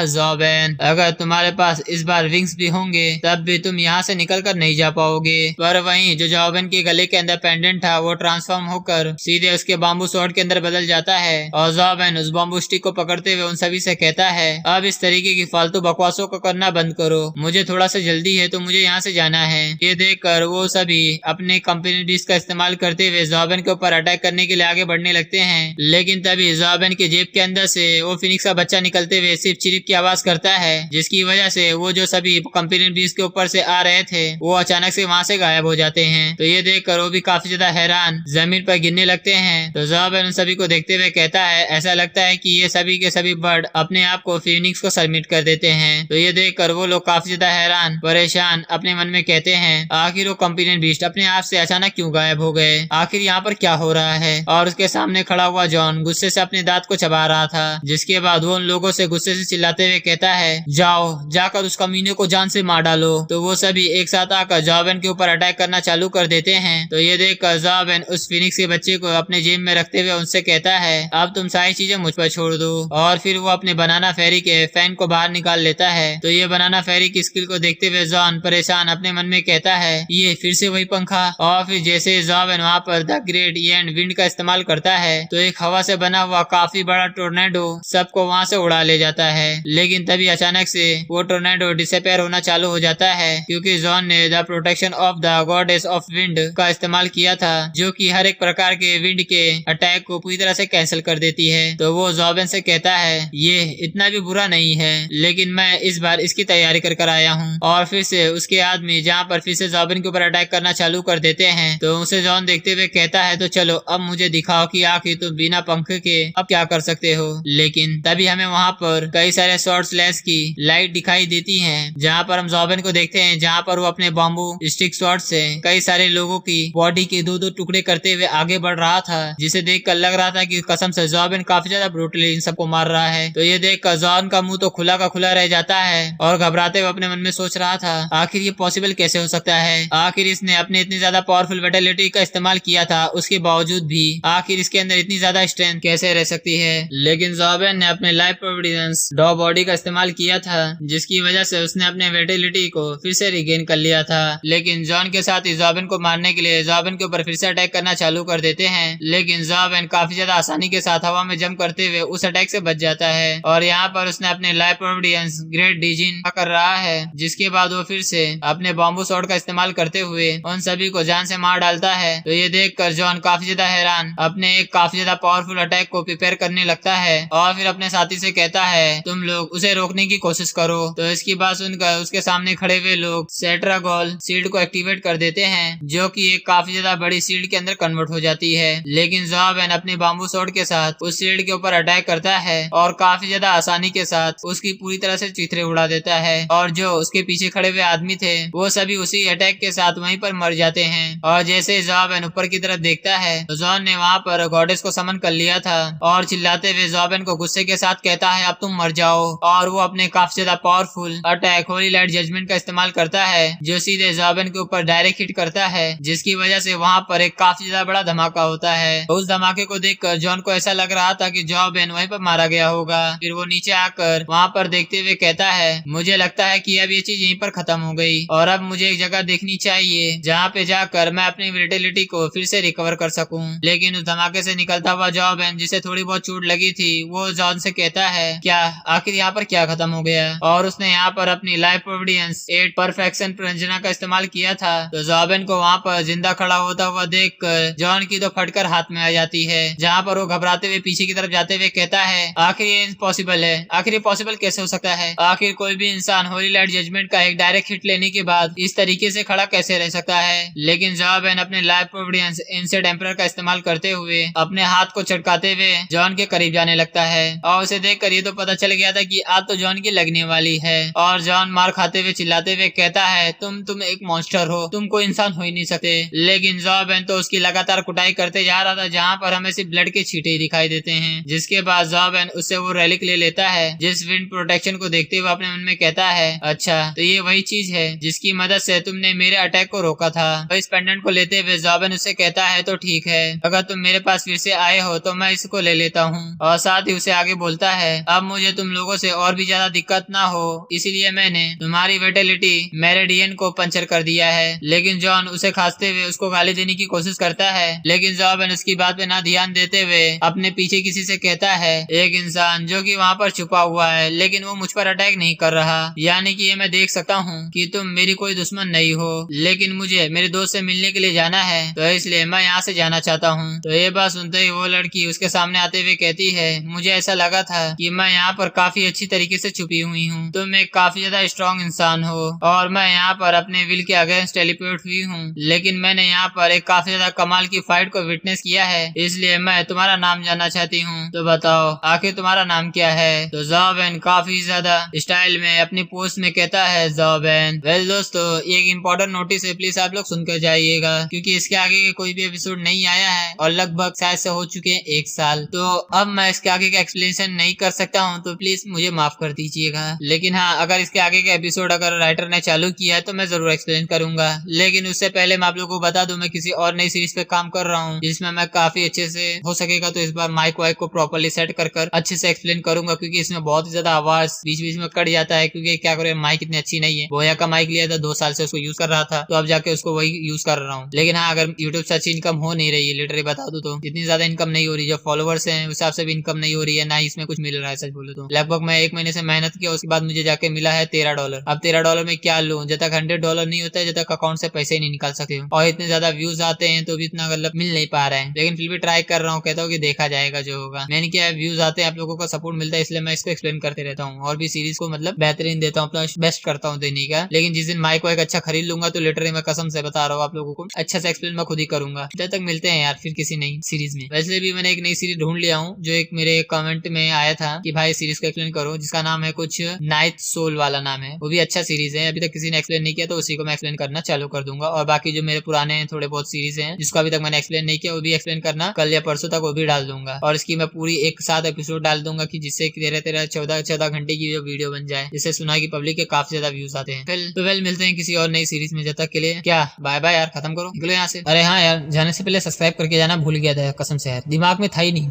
जॉबिन अगर तुम्हारे पास इस बार विंग्स भी होंगे तब भी तुम यहाँ से निकल कर नहीं जा पाओगे। पर वहीं जो जॉबिन के गले के अंदर पेंडेंट था वो ट्रांसफॉर्म होकर सीधे उसके बाम्बू शॉर्ट के अंदर बदल जाता है। और जॉबिन उस बाम्बू स्टिक को पकड़ते हुए उन सभी से कहता है अब इस तरीके की फालतू बकवासों को करना बंद करो मुझे थोड़ा सा जल्दी है तो मुझे यहाँ से जाना है। ये देखकर वो सभी अपने कंपनी डिश का इस्तेमाल करते हुए जॉबिन के ऊपर अटैक करने के लिए आगे बढ़ने लगते हैं। लेकिन तभी जॉबिन के जेब के अंदर से वो फिनिक्स का बच्चा निकलते हुए सिर्फ चिरिप की आवाज करता है जिसकी वजह से वो जो सभी कंपनी डिश के ऊपर से आ रहे थे वो अचानक से वहाँ से गायब गायब हो जाते हैं। तो ये देखकर वो भी काफी ज्यादा हैरान जमीन पर गिरने लगते हैं। तो ज़ोबेन उन सभी को देखते हुए कहता है ऐसा लगता है कि ये सभी के सभी बर्ड अपने आप को फीनिक्स को सबमिट कर देते हैं। तो ये देखकर वो लोग काफी ज्यादा हैरान परेशान अपने मन में कहते हैं आखिर वो कंपेनियन बीस्ट अपने आप से अचानक क्यों गायब हो गए, आखिर यहाँ पर क्या हो रहा है। और उसके सामने खड़ा हुआ जॉन गुस्से से अपने दांत को चबा रहा था, जिसके बाद वो उन लोगों से गुस्से से चिल्लाते हुए कहता है जाओ जाकर उस कमीने को जान से मार डालो। तो वो सभी एक साथ आकर ज़ोबेन के ऊपर अटैक करना चालू कर देते हैं। तो ये देखकर ज़ोबेन उस फिनिक्स के बच्चे को अपने जेब में रखते हुए उनसे कहता है अब तुम सारी चीजें मुझ पर छोड़ दो। और फिर वो अपने बनाना फेरी के फैन को बाहर निकाल लेता है। तो ये बनाना फेरी की स्किल को देखते हुए जॉन परेशान अपने मन में कहता है ये फिर से वही पंखा। और फिर जैसे ज़ोबेन वहाँ पर द ग्रेट एंड विंड का इस्तेमाल करता है तो एक हवा से बना हुआ काफी बड़ा टोर्नेडो सबको वहाँ से उड़ा ले जाता है। लेकिन तभी अचानक से वो टोर्नेडो डिसअपेयर होना चालू हो जाता है, क्योंकि जॉन ने the protection of the goddess of wind का इस्तेमाल किया था, जो कि हर एक प्रकार के विंड के अटैक को पूरी तरह से कैंसिल कर देती है। तो वो ज़ोबेन से कहता है ये इतना भी बुरा नहीं है, लेकिन मैं इस बार इसकी तैयारी कर आया हूँ। और फिर से उसके आदमी जहाँ पर फिर से ज़ोबेन के ऊपर अटैक करना चालू कर देते हैं। तो उसे जॉन देखते हुए कहता है तो चलो अब मुझे दिखाओ कि आखिर तुम बिना पंख के अब क्या कर सकते हो। लेकिन तभी हमें वहाँ पर कई सारे शॉर्ट स्लैश की लाइट दिखाई देती है, जहाँ पर हम ज़ोबेन को देखते हैं जहाँ पर वो अपने बॉम्बू स्टिक शॉर्ट से कई सारे लोगों की बॉडी के दो दो टुकड़े करते हुए आगे बढ़ रहा था, जिसे देखकर लग रहा था कि कसम से ज़ोबेन काफी ज्यादा ब्रूटली इन सबको मार रहा है। तो ये देखकर जॉन का मुंह तो खुला का खुला रह जाता है और घबराते हुए अपने मन में सोच रहा था आखिर ये पॉसिबल कैसे हो सकता है, आखिर इसने अपने इतनी ज्यादा पावरफुल विटेलिटी का इस्तेमाल किया था उसके बावजूद भी आखिर इसके अंदर इतनी ज्यादा स्ट्रेंथ कैसे रह सकती है। लेकिन ज़ोबेन ने अपने लाइफ प्रोविडेंस डॉ बॉडी का इस्तेमाल किया था, जिसकी वजह से उसने अपने विटेलिटी को फिर से रिगेन कर लिया था। लेकिन जॉन के साथ ही ज़ोबेन को मारने के लिए ज़ोबेन के ऊपर फिर से अटैक करना चालू कर देते हैं। लेकिन ज़ोबेन काफी ज्यादा आसानी के साथ हवा में जंप करते हुए उस अटैक से बच जाता है। और यहाँ पर उसने अपने लाइफ प्रोविडेंस ग्रेट डिजिन कर रहा है, जिसके बाद वो फिर से अपने बॉम्बू शॉट का इस्तेमाल करते हुए उन सभी को जान से मार डालता है। तो ये देखकर जॉन काफी ज्यादा हैरान अपने एक काफी ज्यादा पावरफुल अटैक को प्रिपेयर करने लगता है और फिर अपने साथी से कहता है तुम लोग उसे रोकने की कोशिश करो। तो इसकी बात सुनकर उसके सामने खड़े हुए लोग सेट्रागोल शील्ड को एक्टिवेट कर देते हैं, जो कि एक काफी ज्यादा बड़ी शील्ड के अंदर कन्वर्ट हो जाती है। लेकिन ज़ोबेन अपने बाम्बू शॉट के साथ उस शील्ड के ऊपर अटैक करता है और काफी ज्यादा आसानी के साथ उसकी पूरी तरह से चिथड़े उड़ा देता है। और जो उसके पीछे खड़े हुए आदमी थे वो सभी उसी अटैक के साथ वहीं पर मर जाते हैं। और जैसे ज़ोबेन ऊपर की तरफ देखता है तो जॉन ने वहाँ पर गॉडेस को समन कर लिया था और चिल्लाते हुए ज़ोबेन को गुस्से के साथ कहता है अब तुम मर जाओ। और वो अपने काफी ज्यादा powerful attack holy light judgement का इस्तेमाल करता है, जो सीधे ज़ोबेन के ऊपर डायरेक्ट हिट करता है, जिसकी वजह से वहाँ पर एक काफी ज्यादा बड़ा धमाका होता है। उस धमाके को देखकर जॉन को ऐसा लग रहा था कि ज़ोबेन वहीं पर मारा गया होगा। फिर वो नीचे आकर वहाँ पर देखते हुए कहता है मुझे लगता है कि अब ये चीज यहीं पर खत्म हो गई और अब मुझे एक जगह देखनी चाहिए जहाँ पे जाकर मैं अपनी विटेलिटी को फिर से रिकवर कर सकूं। लेकिन उस धमाके से निकलता हुआ ज़ोबेन, जिसे थोड़ी बहुत चोट लगी थी, वो जॉन से कहता है क्या आखिर यहाँ पर क्या खत्म हो गया। और उसने यहाँ पर अपनी लाइफ प्रोविडेंस 8 परफेक्शन प्रंजना का इस्तेमाल किया था। तो ज़ोबेन को वहाँ पर जिंदा खड़ा होता हुआ देखकर जॉन की तो फटकर हाथ में आ जाती है, जहाँ पर वो घबराते हुए पीछे की तरफ जाते हुए कहता है आखिर ये इम्पॉसिबल है, आखिर ये पॉसिबल कैसे हो सकता है, आखिर कोई भी इंसान होली लाइट जजमेंट का एक डायरेक्ट हिट लेने के बाद इस तरीके से खड़ा कैसे रह सकता है। लेकिन ज़ोबेन अपने लाइफ प्रोविडेंस इंसेट एम्परर का इस्तेमाल करते हुए अपने हाथ को चटकाते हुए जॉन के करीब जाने लगता है और उसे देखकर ये तो पता चल गया था कि आज तो जॉन की लगने वाली है। और जॉन मार खाते हुए चिल्लाते हुए कहता है तुम एक मॉन्स्टर हो, तुम कोई इंसान हो ही नहीं सकते। लेकिन ज़ोबेन तो उसकी लगातार कुटाई करते जा रहा था, जहाँ पर हमें सिर्फ ब्लड के छींटे ही दिखाई देते हैं। जिसके बाद ज़ोबेन उससे वो रेलिक ले लेता है, जिस विंड प्रोटेक्शन को देखते हुए अपने मन में कहता है अच्छा तो ये वही चीज है जिसकी मदद से तुमने मेरे अटैक को रोका था। तो इस पेंडेंट को लेते हुए ज़ोबेन उससे कहता है तो ठीक है, अगर तुम मेरे पास फिर से आए हो तो मैं इसको ले लेता हूँ। और साथ ही उसे आगे बोलता है अब मुझे तुम लोगों से और भी ज्यादा दिक्कत ना हो, इसीलिए मैंने तुम्हारी विटेलिटी मेरिडियन को पंचर कर दिया है। लेकिन जॉन उसे खांसते हुए उसको गाली देने की कोशिश करता है, लेकिन ज़ोबेन उसकी बात पे ना ध्यान देते हुए अपने पीछे किसी से कहता है एक इंसान जो कि वहाँ पर छुपा हुआ है, लेकिन वो मुझ पर अटैक नहीं कर रहा, यानी कि ये मैं देख सकता हूँ कि तुम मेरी कोई दुश्मन नहीं हो, लेकिन मुझे मेरे दोस्त से मिलने के लिए जाना है, तो इसलिए मैं यहाँ से जाना चाहता हूँ। तो ये बात सुनते ही वो लड़की उसके सामने आते हुए कहती है मुझे ऐसा लगा था कि मैं यहाँ पर काफी अच्छी तरीके से छुपी हुई हूँ, तुम एक काफी ज्यादा स्ट्रॉन्ग इंसान हो और मैं यहाँ पर अपने विल के अगेंस्ट टेलीपोर्ट हुई हूँ, लेकिन मैंने यहाँ पर एक काफी ज्यादा कमाल की फाइट को विटनेस किया है, इसलिए मैं तुम्हारा नाम जानना चाहती हूँ। तो बताओ आखिर तुम्हारा नाम क्या है? तो ज़ाओबेन काफी ज्यादा स्टाइल में अपनी पोस्ट में कहता है, ज़ाओबेन वेल दोस्तों, एक इम्पोर्टेंट नोटिस है, प्लीज आप लोग सुनकर जाइएगा, क्योंकि इसके आगे के कोई भी एपिसोड नहीं आया है और लगभग शायद से हो चुके हैं 1 साल। तो अब मैं इसके आगे का एक्सप्लेनेशन नहीं कर सकता हूँ, तो प्लीज मुझे माफ कर दीजिएगा। लेकिन हाँ, अगर इसके आगे का एपिसोड अगर राइटर ने चालू किया है तो मैं जरूर एक्सप्लेन करूंगा। लेकिन उससे पहले मैं आप लोगों को बता दूं, मैं किसी और नई सीरीज पे काम कर रहा हूँ, जिसमें मैं काफी अच्छे से हो सकेगा तो इस बार माइक वाइक को प्रॉपरली सेट कर अच्छे से एक्सप्लेन करूंगा, क्योंकि इसमें बहुत ही ज्यादा आवाज बीच बीच में कट जाता है, क्योंकि क्या करें माइक इतनी अच्छी नहीं है। बोया का माइक लिया था, 2 साल से उसको यूज कर रहा था, तो अब जाके उसको वही यूज कर रहा हूँ। लेकिन हाँ, अगर यूट्यूब से अच्छी इनकम हो नहीं रही है, लिटरली बता दूं तो इतनी ज्यादा इनकम नहीं हो रही, जो फॉलोवर्स है उस हिसाब से भी इनकम नहीं हो रही है, ना ही इसमें कुछ मिल रहा है। सच बोले तो लगभग मैं 1 महीने से मेहनत किया, उसके बाद मुझे जाके मिला है $13। अब $13 में क्या लूं, जब तक $100 नहीं होता है, जब तक अकाउंट से पैसे ही नहीं निकाल सकते हो। और इतने ज्यादा व्यूज आते हैं तो भी इतना मतलब मिल नहीं पा रहा है, लेकिन फिर भी ट्राई कर रहा हूँ, कहता हूँ कि देखा जाएगा जो होगा। मैंने क्या व्यूज आते हैं, आप लोगों का सपोर्ट मिलता है, इसलिए मैं इसको एक्सप्लेन करते रहता हूँ और भी सीरीज को मतलब बेहतरीन देता हूँ, अपना बेस्ट करता हूँ देने का। लेकिन जिस दिन माइक वाइक अच्छा खरीद लूंगा तो लिटरली मैं कसम से बता रहा हूँ आप लोगों को अच्छा से एक्सप्लेन मैं खुद ही करूंगा। जब तक मिलते हैं यार फिर किसी नई सीरीज में। वैसे भी मैंने एक नई सीरीज ढूंढ लिया हूँ, जो एक मेरे कमेंट में आया था कि भाई सीरीज को एक्सप्लेन करो, जिसका नाम है कुछ नाइट सोल वाला नाम है। वो भी अच्छा सीरीज है, अभी तक किसी ने एक्सप्लेन नहीं किया, तो उसी को मैं एक्सप्लेन करना चालू कर दूंगा। और बाकी जो मेरे पुराने थोड़े बहुत सीरीज हैं जिसको अभी तक मैंने एक्सप्लेन नहीं किया, वो भी एक्सप्लेन करना कल या परसों तक वो भी डाल दूंगा। और इसकी मैं पूरी एक साथ एपिसोड डाल दूंगा, कि जिससे 13-14 घंटे की वीडियो बन जाए, जिससे सुना की पब्लिक के काफी ज्यादा व्यूज आते हैं। फिर तो वेल मिलते हैं किसी और नई सीरीज में, जब तक के लिए क्या बाय बाय यार, खत्म करो, निकलो यहाँ से। अरे हाँ यार, जाने से पहले सब्सक्राइब करके जाना, भूल गया था कसम से यार, दिमाग में था ही नहीं।